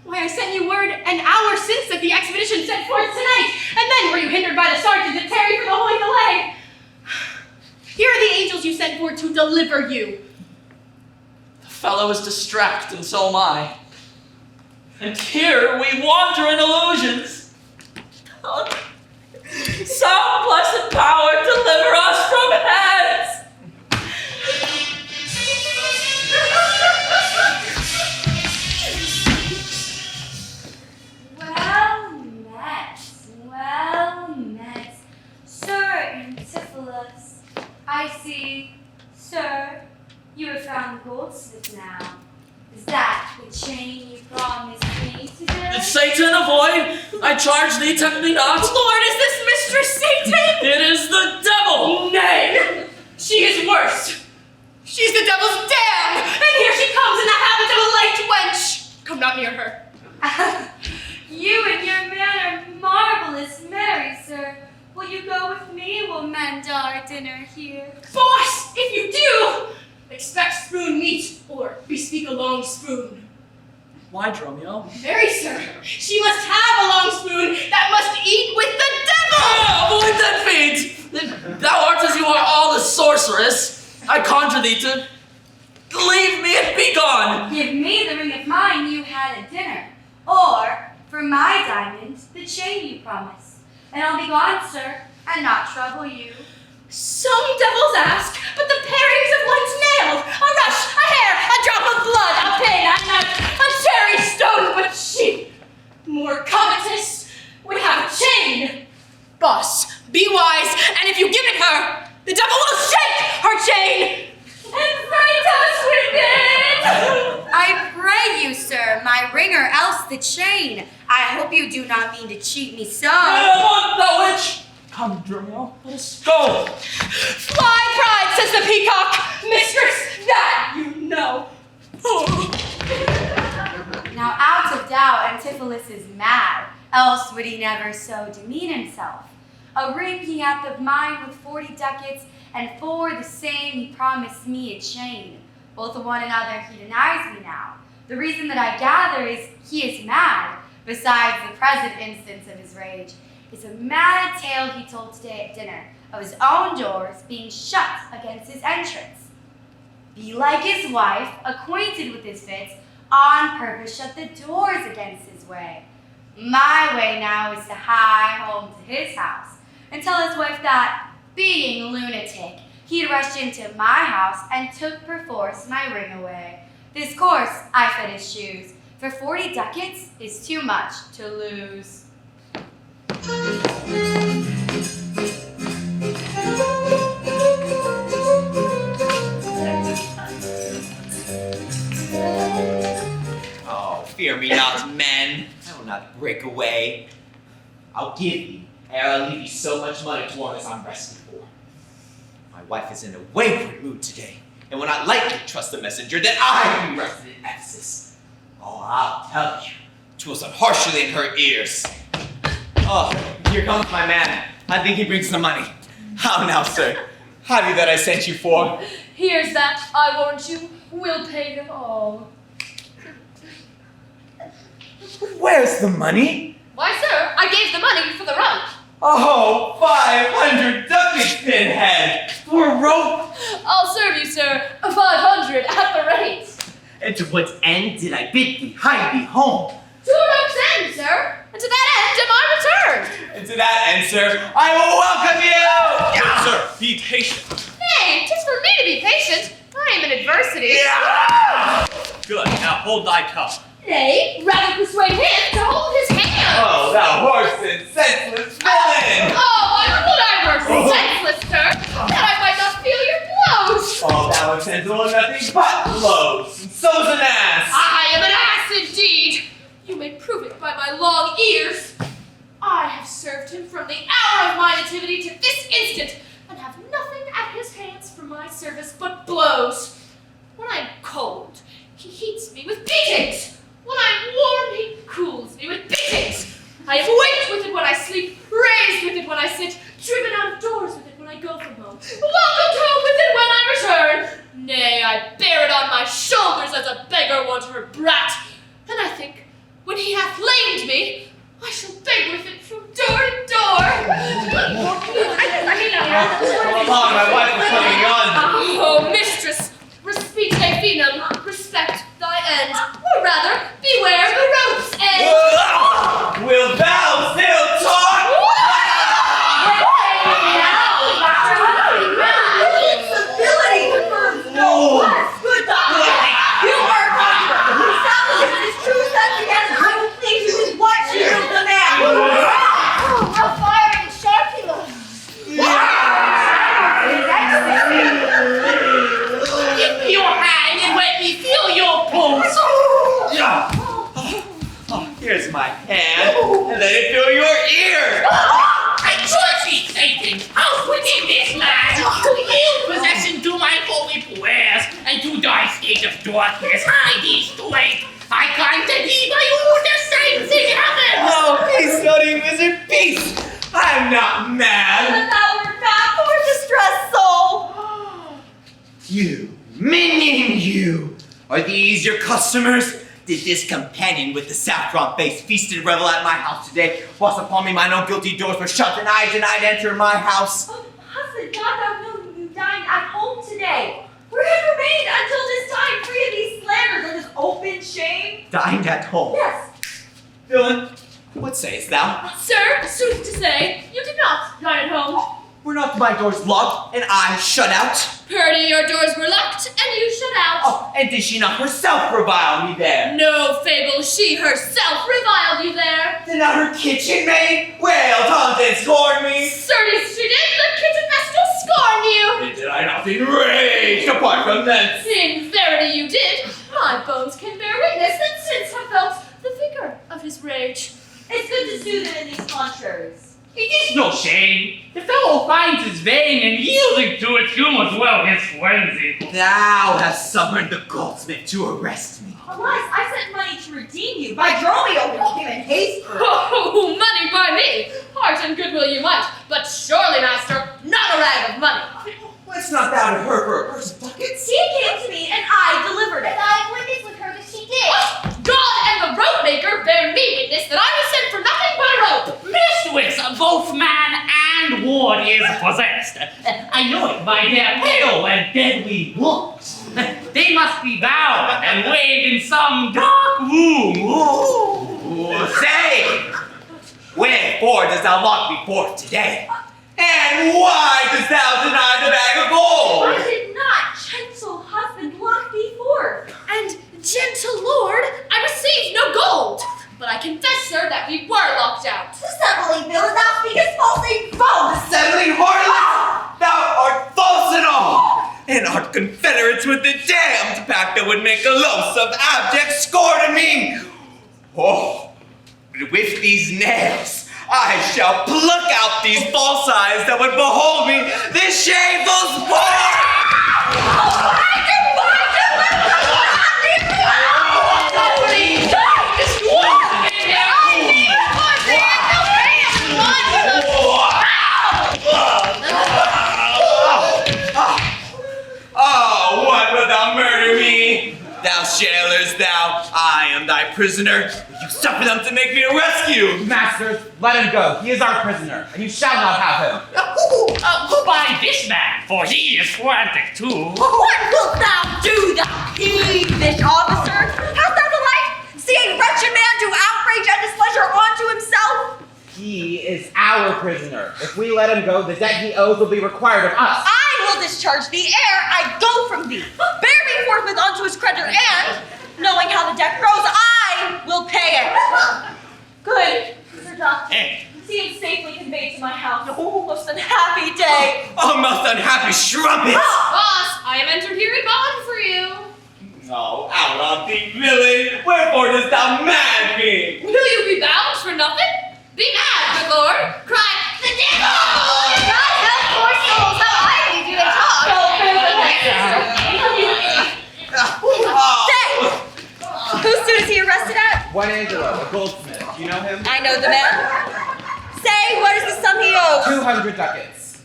Speaker 6: Why, I sent you word an hour since that the expedition set forth tonight, and then were you hindered by the sergeant that tarried for the holy delay. Here are the angels you sent for to deliver you.
Speaker 5: The fellow is distract, and so am I. And here we wander in illusions. Some blessed power deliver us from heads!
Speaker 12: Well met, Sir Antipholus. I see, sir, you have found the goldsmith now. Is that the chain you promised me today?
Speaker 5: Satan, avoid! I charge thee, tempt me not!
Speaker 6: Lord, is this Mistress Satan?
Speaker 5: It is the devil!
Speaker 6: Nay, she is worse. She's the devil's dam, and here she comes in the habit of a light wench. Come not near her.
Speaker 12: You and your man are marvelous merry, sir. Will you go with me? We'll mend our dinner here.
Speaker 6: Boss, if you do, expect spoon meat or bespeak a long spoon.
Speaker 5: Why, Dromio?
Speaker 6: Very, sir. She must have a long spoon that must eat with the devil!
Speaker 5: Avoid that feat! Thou art as you are all a sorceress. I conjure thee to leave me and be gone.
Speaker 12: Give me the ring of mine you had at dinner, or, for my diamond, the chain you promised. And I'll be gone, sir, and not trouble you.
Speaker 6: Some devils ask, but the parings of one's nails, a rush, a hair, a drop of blood, a pin, a knife, a cherry stone, but she, more covetous, would have a chain. Boss, be wise, and if you give it her, the devil will shake her chain and fright us with it.
Speaker 12: I pray you, sir, my ring or else the chain. I hope you do not mean to cheat me so.
Speaker 5: Thou witch! Come, Dromio, let us go.
Speaker 6: Fly, pride, says the peacock. Mistress, that you know.
Speaker 12: Now out of doubt, Antipholus is mad, else would he never so demean himself. A ring he hath of mine with 40 ducats, and for the same he promised me a chain. Both of one another he denies me now. The reason that I gather is he is mad, besides the present instance of his rage. It's a mad tale he told today at dinner of his own doors being shut against his entrance. Be like his wife, acquainted with his fits, on purpose shut the doors against his way. My way now is to hie home to his house, and tell his wife that, being lunatic, he had rushed into my house and took perforce my ring away. This course I fit his shoes, for 40 ducats is too much to lose.
Speaker 8: Oh, fear me not, men. I will not break away. I'll give you, ere I leave you so much money to earn as I'm resting for. My wife is in a wayward mood today, and will not likely trust the messenger that I be rested in Ephesus. Oh, I'll tell you, 'twill sound harshly in her ears. Oh, here comes my man. I think he brings the money. How now, sir? Have you that I sent you for?
Speaker 6: Here's that, I warrant you, we'll pay them all.
Speaker 8: Where's the money?
Speaker 6: Why, sir, I gave the money for the run.
Speaker 8: Oh, 500 ducats, pinhead! For a rope?
Speaker 6: I'll serve you, sir. 500 at the rate.
Speaker 8: And to what end did I bid thee hie thee home?
Speaker 6: To a rope's end, sir. And to that end am I returned.
Speaker 8: And to that end, sir, I will welcome you!
Speaker 11: Good sir, be patient.
Speaker 6: Nay, 'tis for me to be patient. I am in adversity.
Speaker 11: Good, now hold thy tongue.
Speaker 6: Nay, rather persuade him to hold his hand.
Speaker 8: Oh, thou horse and senseless villain!
Speaker 6: Oh, why would I were senseless, sir, that I might not feel your blows.
Speaker 8: Oh, thou intends on nothing but blows, and so's an ass!
Speaker 6: I am an ass indeed. You may prove it by my long ears. I have served him from the hour of my nativity to this instant, and have nothing at his hands for my service but blows. When I am cold, he heats me with beatings. When I am warm, he cools me with beatings. I am waked with it when I sleep, raised with it when I sit, driven out of doors with it when I go from home, welcomed home with it when I return. Nay, I bear it on my shoulders as a beggar would her brat. And I think, when he hath lamed me, I shall beg with it from door to door.
Speaker 8: Come along, my wife is coming on.
Speaker 6: Oh, mistress, respite finum, respect thy end, or rather, beware the rope's end.
Speaker 8: Will thou still talk?
Speaker 3: Civility confirms no less. Good doctor. You are a conqueror. Establish his true sense again, and I will please you with what you do the man.
Speaker 7: How fiery and sharp he looks.
Speaker 2: Give me your hand and let me feel your pulse.
Speaker 8: Here's my hand, and let it feel your ear.
Speaker 2: I charge thee, Satan, out within this land, to yield possession to my holy prayers, and to thy state of darkness hide thee straight. I come to thee by all the saints in heaven.
Speaker 8: Oh, peace, naughty wizard, peace. I'm not mad.
Speaker 3: And thou art not for distressed soul.
Speaker 8: You, minion, you. Are these your customers? Did this companion with the saffron face feast and revel at my house today, whilst upon me mine own guilty doors were shut, and I denied enter my house?
Speaker 3: Oh, husband, God, thou know you dined at home today. Where have remained until this time, free of these slanders and this open shame?
Speaker 8: Dined at home.
Speaker 3: Yes.
Speaker 8: Villain, what sayest thou?
Speaker 6: Sir, sooth to say, you did not dine at home.
Speaker 8: Were not my doors locked, and I shut out?
Speaker 6: Purdy, your doors were locked, and you shut out.
Speaker 8: Oh, and did she not herself revile me there?
Speaker 6: No fable, she herself reviled you there.
Speaker 8: Did not her kitchen maid wail, taunt, and scorn me?
Speaker 6: Certes she did, the kitchen vestal scorn you.
Speaker 8: And did I not enraged apart from thence?
Speaker 6: In verity you did. My bones can bear witness that since have felt the vigor of his rage.
Speaker 3: It's good to soothe him in these contraries.
Speaker 1: It is no shame. The fellow finds his vein, and yielding to it, you must well his frenzy.
Speaker 8: Thou hast summoned the goldsmith to arrest me.
Speaker 3: Alas, I sent money to redeem you. By Dromio, who came in haste for it.
Speaker 6: Oh, money by me. Heart and goodwill you might, but surely, master, not a rag of money.
Speaker 8: What's not thou to her for a purse of ducats?
Speaker 3: She came to me, and I delivered it.
Speaker 7: And I witness with her that she did.
Speaker 6: God and the rope maker bear me witness that I was sent for nothing but a rope.
Speaker 1: Mistress, both man and ward is possessed. I know it by their pale and deadly looks. They must be bound and weighed in some dark womb.
Speaker 8: Ooh, say, wherefore dost thou lock me forth today? And why dost thou deny the bag of gold?
Speaker 3: I did not, gentle husband, lock thee forth.
Speaker 6: And, gentle lord, I received no gold. But I confess, sir, that we were locked out.
Speaker 3: Dissembling villain, thou speakest falsely both.
Speaker 8: Dissembling harlot, thou art false in all, and art confederates with the damned pack that would make a louse of abject scorn of me. Oh, but with these nails, I shall pluck out these false eyes that would behold me, this shameful sport! Oh, what wilt thou murder me? Thou shalt jailers thou? I am thy prisoner. You suffer them to make me a rescue.
Speaker 2: Masters, let him go. He is our prisoner, and you shall not have him.
Speaker 11: Bind this man, for he is frantic too.
Speaker 3: What wilt thou do, thou peevish officer? Hast thou the right? See a wretched man do outrage and displeasure unto himself?
Speaker 2: He is our prisoner. If we let him go, the debt he owes will be required of us.
Speaker 3: I will discharge thee ere I go from thee. Bear me forthwith unto his creditor, and, knowing how the debt grows, I will pay it. Good, Sir Doctor. See him safely conveyed to my house. Oh, most unhappy day.
Speaker 8: Oh, most unhappy strumpet.
Speaker 6: Boss, I am entered here in bond for you.
Speaker 8: Oh, out on thee, villain. Wherefore dost thou mad me?
Speaker 6: Will you be bound for nothing? Be mad, good lord. Cry, the devil!
Speaker 7: God help poor souls, how idly do they talk.
Speaker 3: Say, whose suit is he arrested at?
Speaker 2: One Angelo, a goldsmith. Do you know him?
Speaker 3: I know the man. Say, what is the sum he owes?
Speaker 2: 200 ducats.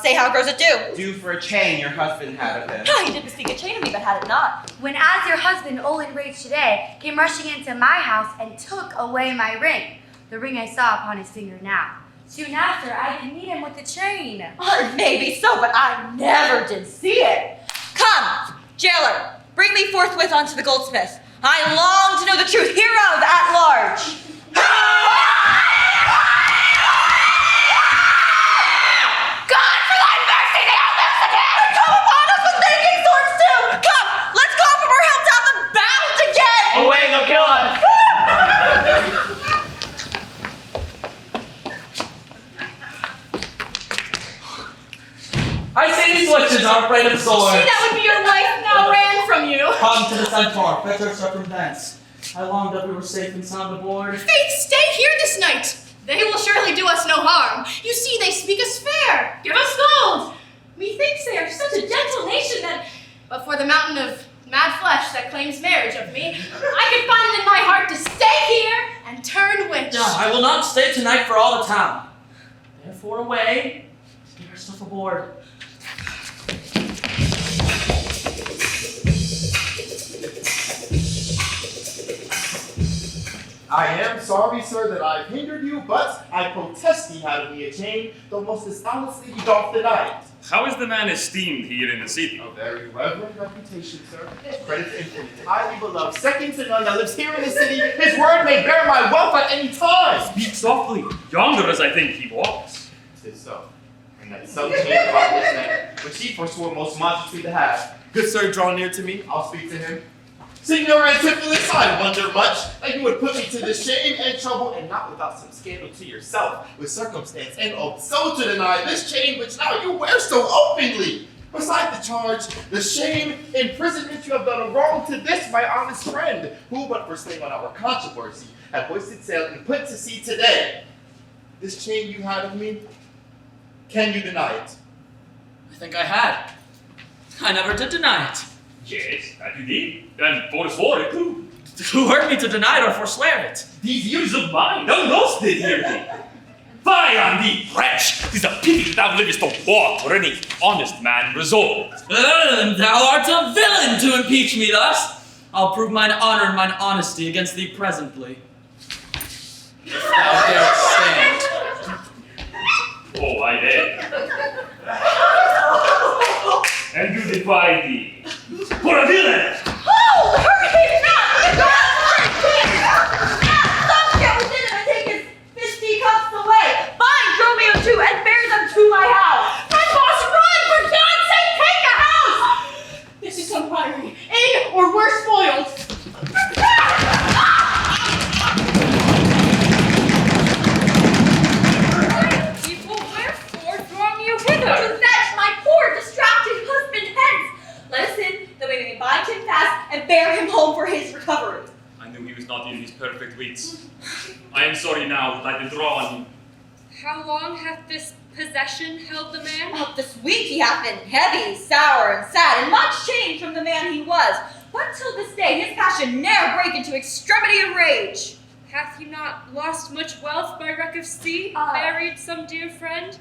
Speaker 3: Say how grows it due?
Speaker 2: Due for a chain your husband had of him.
Speaker 3: He did bespeak a chain of me, but had it not.
Speaker 12: When as your husband, all enraged today, came rushing into my house and took away my ring, the ring I saw upon his finger now. Soon after, I did meet him with the chain.
Speaker 3: It may be so, but I never did see it. Come, jailer, bring me forthwith unto the goldsmith. I long to know the truth hereof at large. God, for thy mercy, they are loose again! They come upon us with thinking swords too! Come, let's go from our hilltop and bound again!
Speaker 2: Away, they'll kill us!
Speaker 5: I say these witches are afraid of swords.
Speaker 6: That would be your life now ran from you.
Speaker 5: Come to the centaur, fetch our from thence. I longed that we were safe and sound aboard.
Speaker 6: Faith, stay here this night. They will surely do us no harm. You see, they speak us fair. Give us gold. Methinks they are such a gentle nation that, but for the mountain of mad flesh that claims marriage of me, I could find it in my heart to stay here and turn witch.
Speaker 5: No, I will not stay tonight for all the town. Therefore away, get our stuff aboard.
Speaker 9: I am sorry, sir, that I've hindered you, but I protest he had of me a chain, though most dishonestly he doth deny it.
Speaker 10: How is the man esteemed here in the city?
Speaker 9: A very reverend reputation, sir. Credit to infinite, highly beloved, second to none that lives here in the city. His word may bear my wealth at any time.
Speaker 10: Speak softly. Yonder, as I think he walks.
Speaker 9: 'Tis so. And that some chain about his neck, which he forswore most modestly to have. Good sir, draw near to me. I'll speak to him. Signor Antipholus, I wonder much that you would put me to the shame and trouble, and not without some scandal to yourself, with circumstance and oath, so to deny this chain which now you wear so openly. Beside the charge, the shame, imprisonment, you have done a wrong to this my honest friend, who but for staying on our controversy, had hoisted sail and put to sea today. This chain you had of me, can you deny it?
Speaker 5: I think I had. I never did deny it.
Speaker 10: Yes, that you did. And forswore it too.
Speaker 5: Who heard me to deny it or forswear it?
Speaker 10: These ears of mine, thou knowst did hear thee. Fie on thee, wretch! 'Tis a pity that thou livest to walk where any honest man resolved.
Speaker 5: Thou art a villain to impeach me thus. I'll prove mine honor and mine honesty against thee presently. If thou darest stand.
Speaker 10: Oh, I dare. And do defy thee. For a villain!
Speaker 3: Hold! Hurry him not! Some get within him and take his teacups away. Bind Dromio too and bear them to my house.
Speaker 6: My boss, run! For God's sake, take a house! This is some firing. In or worse spoiled. People, wherefore draw you hither?
Speaker 3: To fetch my poor distracted husband hence. Let us in, that we may bind him fast and bear him home for his recovery.
Speaker 10: I knew he was not in his perfect wits. I am sorry now that I did draw on him.
Speaker 6: How long hath this possession held the man?
Speaker 3: Of this week he hath been heavy, sour, and sad, and much changed from the man he was. But till this day his passion ne'er break into extremity of rage.
Speaker 6: Hath he not lost much wealth by wreck of sea, buried some dear friend?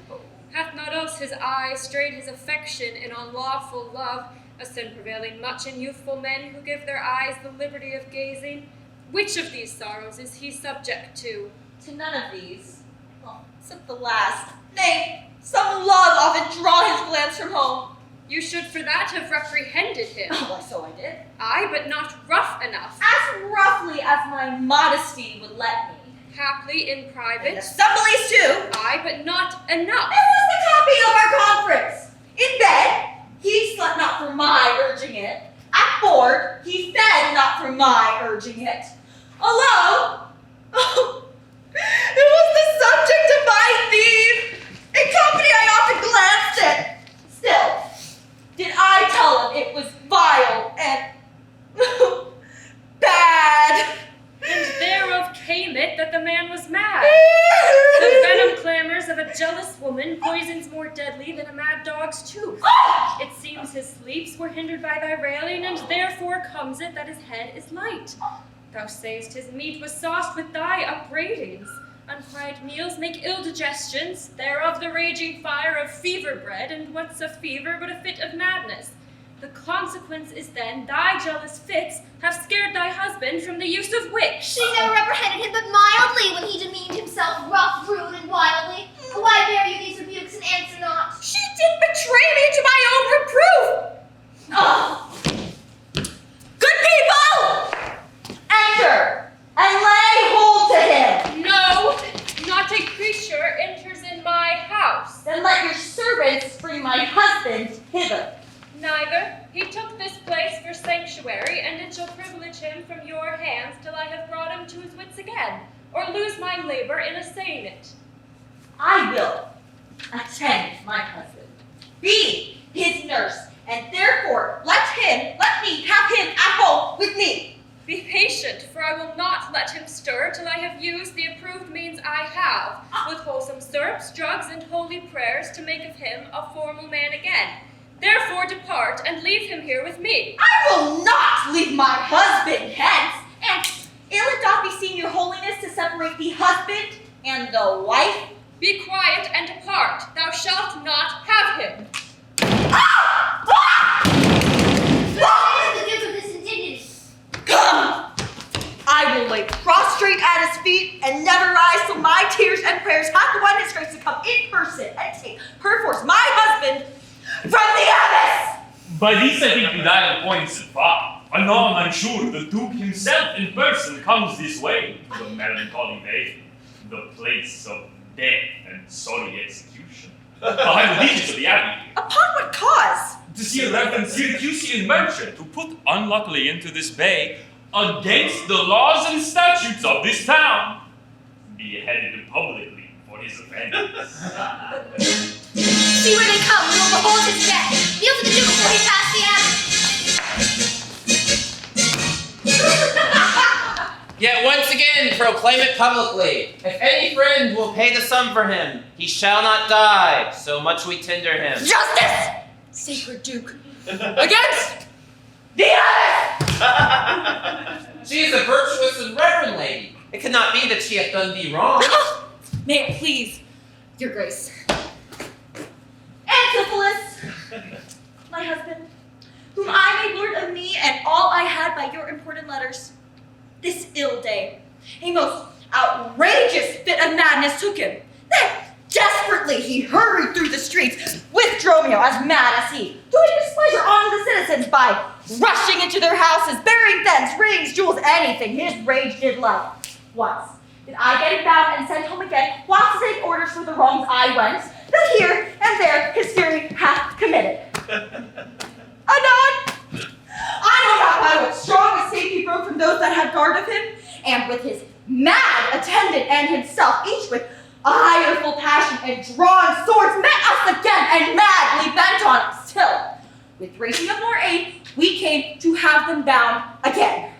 Speaker 6: Hath not else his eye strayed his affection in unlawful love, a sin prevailing much in youthful men who give their eyes the liberty of gazing. Which of these sorrows is he subject to?
Speaker 3: To none of these, well, except the last. Nay, some love often draw his glance from home.
Speaker 6: You should for that have reprehended him.
Speaker 3: Why, so I did.
Speaker 6: Aye, but not rough enough.
Speaker 3: As roughly as my modesty would let me.
Speaker 6: Haply in private.
Speaker 3: And assemblies too.
Speaker 6: Aye, but not enough.
Speaker 3: This is the copy of our conference. In bed, he slept not for my urging it. At board, he fed not for my urging it. Alone, oh, it was the subject of my theme. In company, I often glanced at. Still, did I tell him it was vile and bad?
Speaker 6: And thereof came it that the man was mad. The venom clamors of a jealous woman poisons more deadly than a mad dog's tooth. It seems his sleeps were hindered by thy railing, and therefore comes it that his head is light. Thou say'st his meat was sauced with thy upbraidings. Unquiet meals make ill digestions, thereof the raging fire of fever bred, and what's a fever but a fit of madness? The consequence is then thy jealous fits have scared thy husband from the use of wit.
Speaker 7: She never reprehended him but mildly when he demeaned himself rough, rude, and wildly. Why bear you these rebukes and answer not?
Speaker 3: She did betray me to my own reproof. Oh. Good people, enter and lay hold to him.
Speaker 6: No, not a creature enters in my house.
Speaker 3: Then let your servants bring my husband hither.
Speaker 6: Neither. He took this place for sanctuary, and it shall privilege him from your hands till I have brought him to his wits again, or lose my labor in assaying it.
Speaker 3: I will attend my husband, be his nurse, and therefore let me have him at home with me.
Speaker 6: Be patient, for I will not let him stir till I have used the approved means I have, with wholesome syrups, drugs, and holy prayers to make of him a formal man again. Therefore depart, and leave him here with me.
Speaker 3: I will not leave my husband hence, and ill it doth beseem your holiness to separate the husband and the wife.
Speaker 6: Be quiet and depart. Thou shalt not have him.
Speaker 7: What is the guilt of this indignity?
Speaker 3: Come! I will lay prostrate at his feet and never rise till my tears and prayers hath won his grace to come in person and take perforce my husband from the abyss!
Speaker 10: By this I think the points far. Anon, I'm sure the Duke himself in person comes this way to the melancholy bay, the place of death and sorry execution. Behind the digits of the abbey.
Speaker 3: Upon what cause?
Speaker 10: To see a reverend Syracusean merchant who put unluckily into this bay against the laws and statutes of this town, beheaded publicly for his offense.
Speaker 7: See where they come, we will behold his death. Kneel to the Duke before he pass the abbey.
Speaker 2: Yet once again proclaim it publicly. If any friend will pay the sum for him, he shall not die, so much we tender him.
Speaker 3: Justice! Sacred Duke. Against the abbess!
Speaker 2: She is a virtuous and reverend lady. It cannot be that she hath done thee wrong.
Speaker 3: May it please your grace. Antipholus, my husband, whom I made lord of me and all I had by your important letters, this ill day, a most outrageous fit of madness took him. Then desperately he hurried through the streets with Dromio as mad as he, doing displeasure on the citizens by rushing into their houses, bearing thence rings, jewels, anything his rage did like. Once did I get him bound and sent home again, whilst to take orders for the wrongs I went, that here and there his fury hath committed. Anon, I know not by what strong escape he broke from those that had guard of him, and with his mad attendant and himself, each with ireful passion and drawn swords, met us again and madly bent on us, till, with raising of more aid, we came to have them bound again.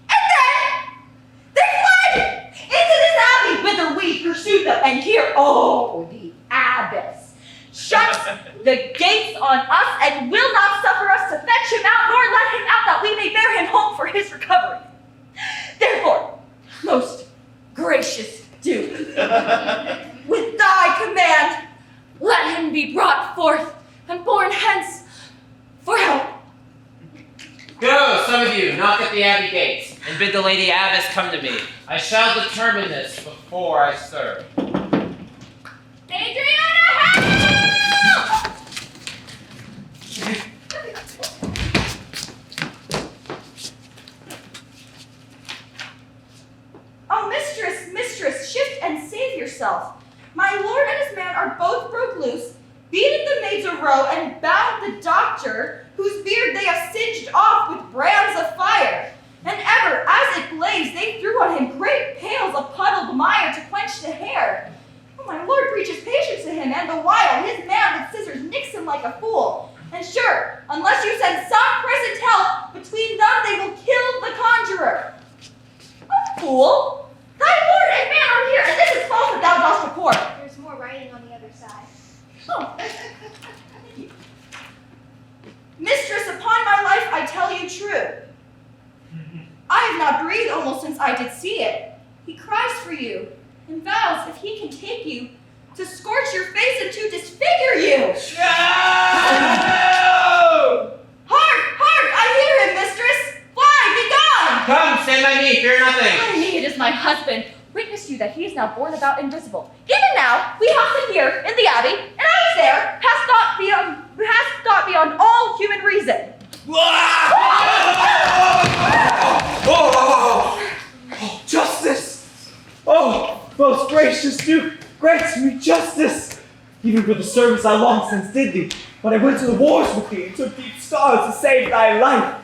Speaker 3: And then they fled into this abbey, whither we pursued them, and here, oh, the abbess shuts the gates on us and will not suffer us to fetch him out, nor let him out, that we may bear him home for his recovery. Therefore, most gracious Duke, with thy command, let him be brought forth and borne hence for help.
Speaker 2: Go, some of you, knock at the abbey gates, and bid the lady abbess come to me. I shall determine this before I stir.
Speaker 7: Adriana, help!
Speaker 3: Oh, mistress, shift and save yourself. My lord and his man are both broke loose, beaten the maids a row, and bound the doctor, whose beard they have singed off with brands of fire. And ever, as it blazed, they threw on him great pails of puddled mire to quench the hair. Oh, my lord preaches patience to him, and the while his man with scissors nicks him like a fool. And sure, unless you send some present help, between them they will kill the conjurer. A fool? Thy lord and man are here, and this is false that thou dost report.
Speaker 7: There's more writing on the other side.
Speaker 3: Oh, thank you. Mistress, upon my life I tell you true. I have not breathed almost since I did see it. He cries for you, and vows if he can take you, to scorch your face and to disfigure you.
Speaker 2: No!
Speaker 3: Hark, I hear him, mistress. Fly, be gone.
Speaker 2: Come, stand by me, fear nothing.
Speaker 3: By me, it is my husband. Witness you that he is now borne about invisible. Even now, we have him here in the abbey, and I there hast thought beyond all human reason.
Speaker 8: Oh, justice! Oh, most gracious Duke, grant me justice! Even for the service I long since did thee, when I went to the wars with thee and took deep scars to save thy life.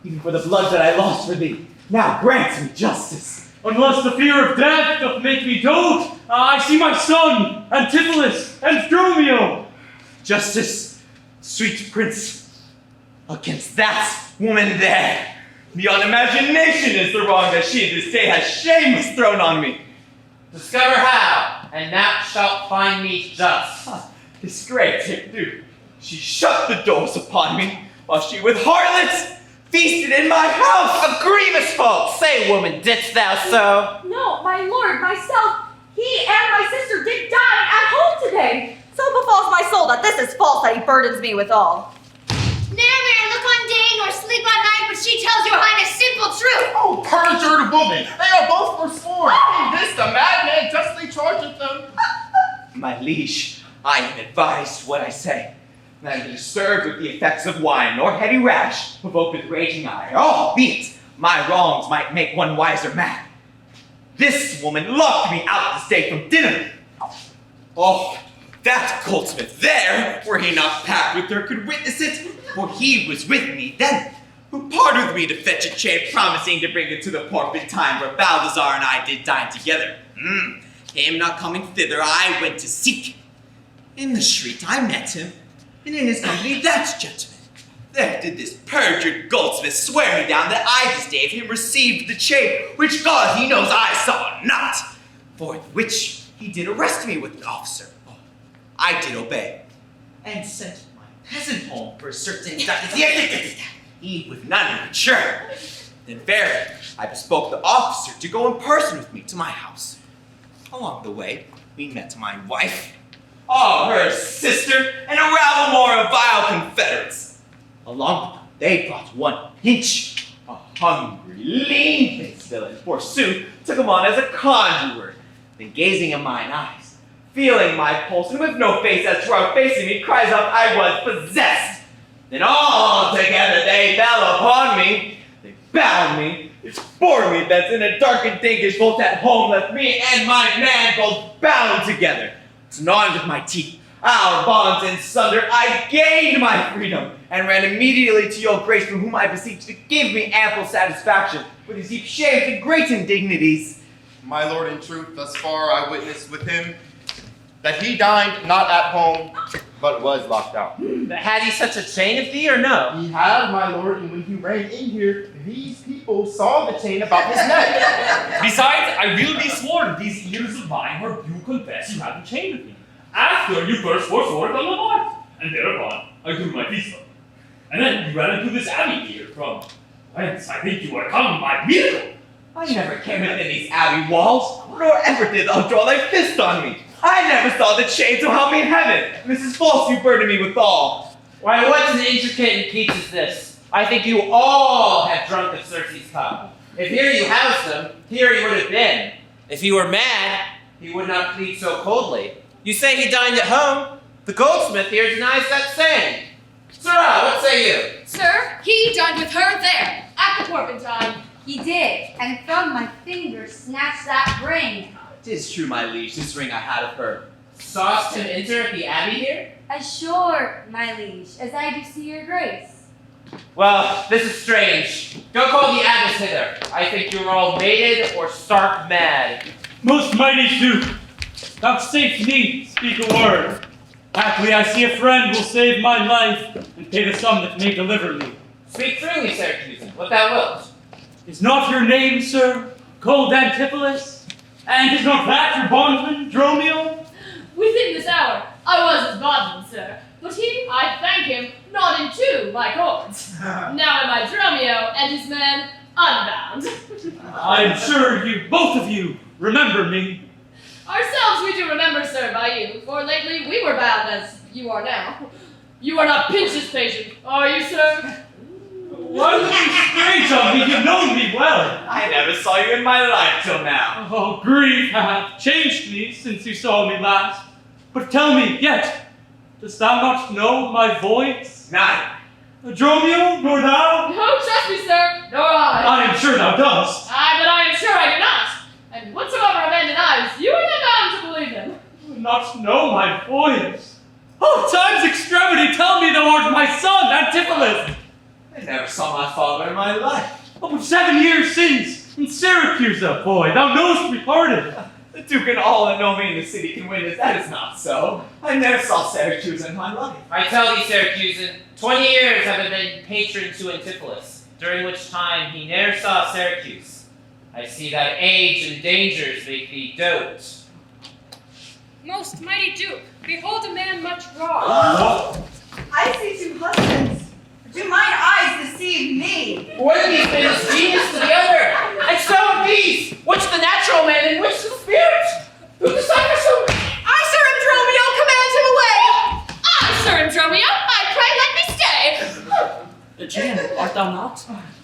Speaker 8: Even for the blood that I lost for thee, now grant me justice.
Speaker 1: Unless the fear of death doth make me dote, I see my son, Antipholus, and Dromio.
Speaker 8: Justice, sweet prince, against that woman there. Beyond imagination is the wrong that she this day has shameless thrown on me.
Speaker 2: Discover how, and thou shalt find me just.
Speaker 8: This great Duke, she shut the doors upon me, while she with harlots feasted in my house.
Speaker 2: A grievous fault, say, woman, didst thou so?
Speaker 3: No, my lord, myself, he and my sister did die at home today. So befalls my soul that this is false that he burdens me withal.
Speaker 7: Ne'er may I look on day nor sleep on night, but she tells your highness simple truth.
Speaker 9: Oh, perjured woman! They are both forsworn. In this the madman justly chargeth them.
Speaker 8: My liege, I am advised what I say. Neither disturbed with the effects of wine, nor heady rash, provoked with raging ire. Albeit my wrongs might make one wiser man. This woman locked me out this day from dinner. Oh, that goldsmith there, were he not packed with her, could witness it, for he was with me then, who parted with me to fetch a chain, promising to bring it to the port in time where Balthazar and I did dine together. Him not coming thither, I went to seek. In the street I met him, and in his company that gentleman. There did this perjured goldsmith swear me down that I this day of him received the chain, which God he knows I saw not, for which he did arrest me with an officer. I did obey, and sent my peasant home for a certain he with none mature. Then verily, I bespoke the officer to go in person with me to my house. Along the way, we met my wife, her sister, and a rabble more of vile confederates. Along with them, they brought one Pinch, a hungry, lean-faced villain, forsooth, took him on as a conjurer. Then gazing in mine eyes, feeling my pulse, and with no face as to our facing me, cries out I was possessed. Then all together they fell upon me. They bound me, they bore me thence in a dark and dinkish vault at home, left me and my man both bound together. Gnawing with my teeth, our bonds in sunder, I gained my freedom, and ran immediately to your grace, from whom I beseech to give me ample satisfaction with his deep shames and great indignities.
Speaker 9: My lord, in truth, thus far I witnessed with him that he dined not at home, but was locked out.
Speaker 2: Had he such a chain of thee, or no?
Speaker 9: He had, my lord, and when he ran in here, these people saw the chain about his neck.
Speaker 10: Besides, I will be sworn these ears of mine where you confess you have a chain with me. After you first forswore it on the mark, and thereupon I drew my piece from. And then you ran into this abbey here, from whence I think you are come by miracle.
Speaker 8: I never came within these abbey walls, nor ever did thou draw thy fist on me. I never saw the chain, so help me in heaven. This is false you burden me withal.
Speaker 2: Why, what an intricate piece is this? I think you all have drunk of Circe's cup. If here you housed him, here he would have been. If he were mad, he would not plead so coldly. You say he dined at home. The goldsmith here denies that saying. Sirrah, what say you?
Speaker 6: Sir, he dined with her there, at the Porpentine.
Speaker 12: He did, and from my fingers snatched that ring.
Speaker 8: 'Tis true, my liege, this ring I had of her.
Speaker 2: Saw'st him enter at the abbey here?
Speaker 12: As sure, my liege, as I do see your grace.
Speaker 2: Well, this is strange. Go call the abbess hither. I think you're all mated or stark mad.
Speaker 1: Most mighty Duke, vouchsafe me speak a word. Haply I see a friend will save my life and pay the sum that may deliver me.
Speaker 2: Speak freely, Syracusan, what thou wilt.
Speaker 1: Is not your name, sir, called Antipholus? And is not that your bondsman, Dromio?
Speaker 6: Within this hour, I was his bondman, sir. But he, I thank him, not in two by cords. Now am I Dromio and his men unbound.
Speaker 1: I am sure you, both of you, remember me.
Speaker 6: Ourselves we do remember, sir, by you, for lately we were bound as you are now. You are not Pinch's patient, are you, sir?
Speaker 1: Why look you strange on me? You've known me well.
Speaker 8: I never saw you in my life till now.
Speaker 1: Oh, grief hath changed me since you saw me last. But tell me, yet, dost thou not know my voice?
Speaker 8: Neither.
Speaker 1: Dromio, nor thou?
Speaker 6: No, trust me, sir, nor I.
Speaker 1: I am sure thou dost.
Speaker 6: Aye, but I am sure I do not. And whatsoever a man denies, you are not bound to believe him.
Speaker 1: Not know my voice. Oh, time's extremity, tell me thou art my son, Antipholus.
Speaker 8: I never saw my father in my life.
Speaker 1: Oh, 7 years since, in Syracuse, boy, thou knowest we parted.
Speaker 8: The Duke and all that know me in the city can witness that is not so. I never saw Syracuse in my life.
Speaker 2: I tell thee, Syracusan, 20 years have I been patron to Antipholus, during which time he ne'er saw Syracuse. I see thy age and dangers make thee dote.
Speaker 6: Most mighty Duke, behold a man much wrong.
Speaker 3: I see 2 husbands. Do mine eyes deceive me?
Speaker 2: One of these men is genius to the other, and so of these, which the natural man and which the spirit? Who deciphers whom?
Speaker 3: I, Sir Dromio, command him away!
Speaker 6: I, Sir Dromio, I pray let me stay.
Speaker 5: Aegean, art thou not?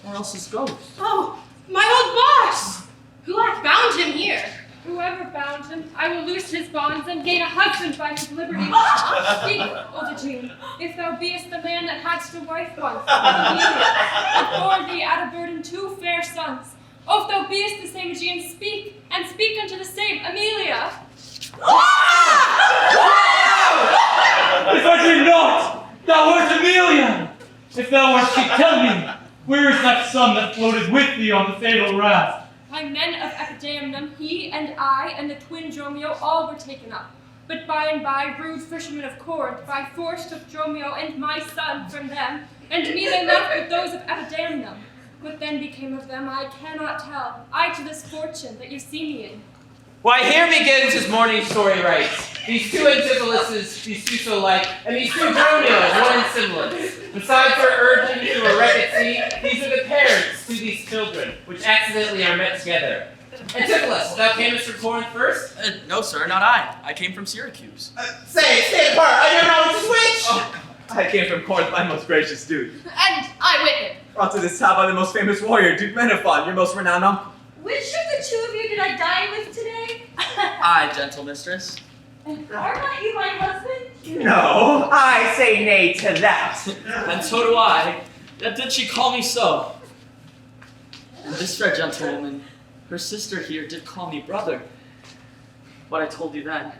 Speaker 5: Or else his ghost?
Speaker 6: Oh, my old boss! Who hath bound him here? Whoever bound him, I will loose his bonds and gain a husband by his liberty. Speak, old Aegean, if thou beest the man that hadst a wife once, Amelia, and bore thee at a burden 2 fair sons. Oh, if thou beest the same Aegean, speak, and speak unto the same Amelia.
Speaker 1: If I dream not, thou art Amelia. If thou art she, tell me, where is that son that floated with thee on the fatal raft?
Speaker 6: By men of Epidamnum, he and I and the twin Dromio all were taken up. But by and by, rude fishermen of Corinth by force took Dromio and my son from them, and me they left with those of Epidamnum. What then became of them, I cannot tell. I to this fortune that you see me in.
Speaker 2: Why, here begins his morning story right. These 2 Antipholuses, these 2 so like, and these 2 Dromios, one in semblance. Besides her urging to a wreck at sea, these are the parents to these children, which accidentally are met together. Antipholus, thou camest from Corinth first?
Speaker 5: No, sir, not I. I came from Syracuse.
Speaker 8: Stay apart, I don't know which is which! Oh, I came from Corinth, my most gracious Duke.
Speaker 6: And I with him.
Speaker 8: Brought to this town by the most famous warrior, Duke Menaphon, your most renowned uncle.
Speaker 3: Which of the 2 of you did I dine with today?
Speaker 5: Aye, gentle mistress.
Speaker 3: And are not you my husband?
Speaker 8: No, I say nay to that.
Speaker 5: And so do I. Yet did she call me so? And this fair gentlewoman, her sister here, did call me brother. What I told you then,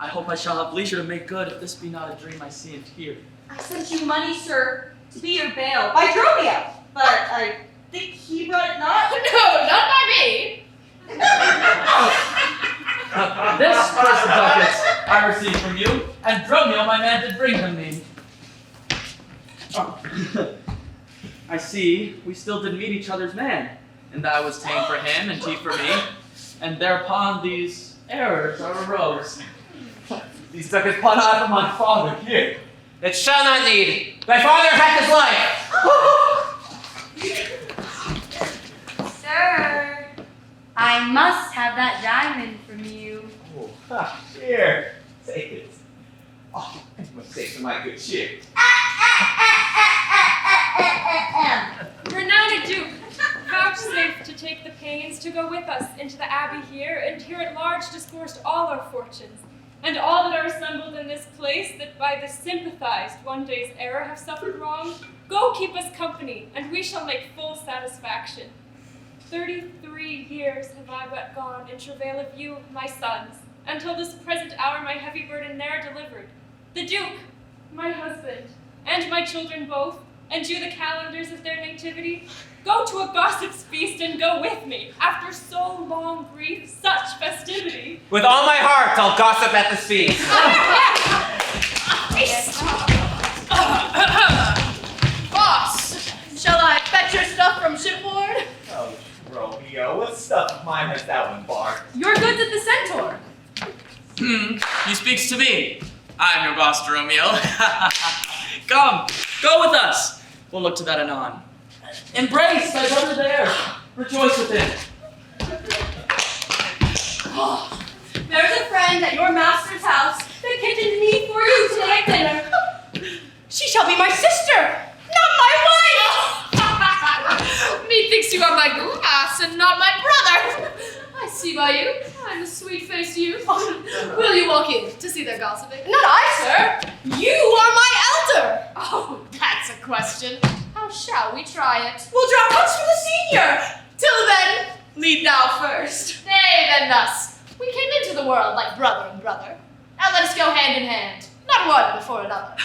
Speaker 5: I hope I shall have leisure to make good if this be not a dream I see and hear.
Speaker 3: I sent you money, sir, to be your bail by Dromio, but I think he brought it not.
Speaker 6: No, not by me.
Speaker 5: This was the ducats I received from you, and Dromio, my man, did bring them me. I see we still did meet each other's man, and I was ta'en for him and he for me, and thereupon these errors arose.
Speaker 8: These ducats pawn I from my father here.
Speaker 2: It shall not need. Thy father hath his life.
Speaker 12: Sir, I must have that diamond from you.
Speaker 8: Oh, here, take it. Oh, I must take for my good cheer.
Speaker 6: Kind Duke, vouchsafe to take the pains to go with us into the abbey here, and here at large discoursed all our fortunes, and all that are assembled in this place that by the sympathized one day's error have suffered wrong, go keep us company, and we shall make full satisfaction. 33 years have I but gone in travail of you, my sons, until this present hour my heavy burden ne'er delivered. The Duke, my husband, and my children both, and you the calendars of their nativity, go to a gossip's feast and go with me, after so long grief, such festivity.
Speaker 2: With all my heart, I'll gossip at this feast.
Speaker 13: Boss, shall I fetch your stuff from shipboard?
Speaker 8: Oh, Dromio, what stuff of mine hast thou embarked?
Speaker 13: Your goods at the Centaur.
Speaker 5: He speaks to me. I'm your boss, Dromio. Come, go with us. We'll look to that anon. Embrace thy brother there. Rejoice with him.
Speaker 13: There's a friend at your master's house that kitchened me for you today at dinner. She shall be my sister, not my wife!
Speaker 6: Methinks you are my glass and not my brother. I see by you. I'm a sweet-faced youth.
Speaker 13: Will you walk in to see their gossiping?
Speaker 6: Not I, sir.
Speaker 13: You are my elder!
Speaker 6: Oh, that's a question. How shall we try it?
Speaker 13: We'll draw cuts for the senior! Till then, lead thou first.
Speaker 6: Nay, then thus. We came into the world like brother and brother. Now let us go hand in hand, not one before another.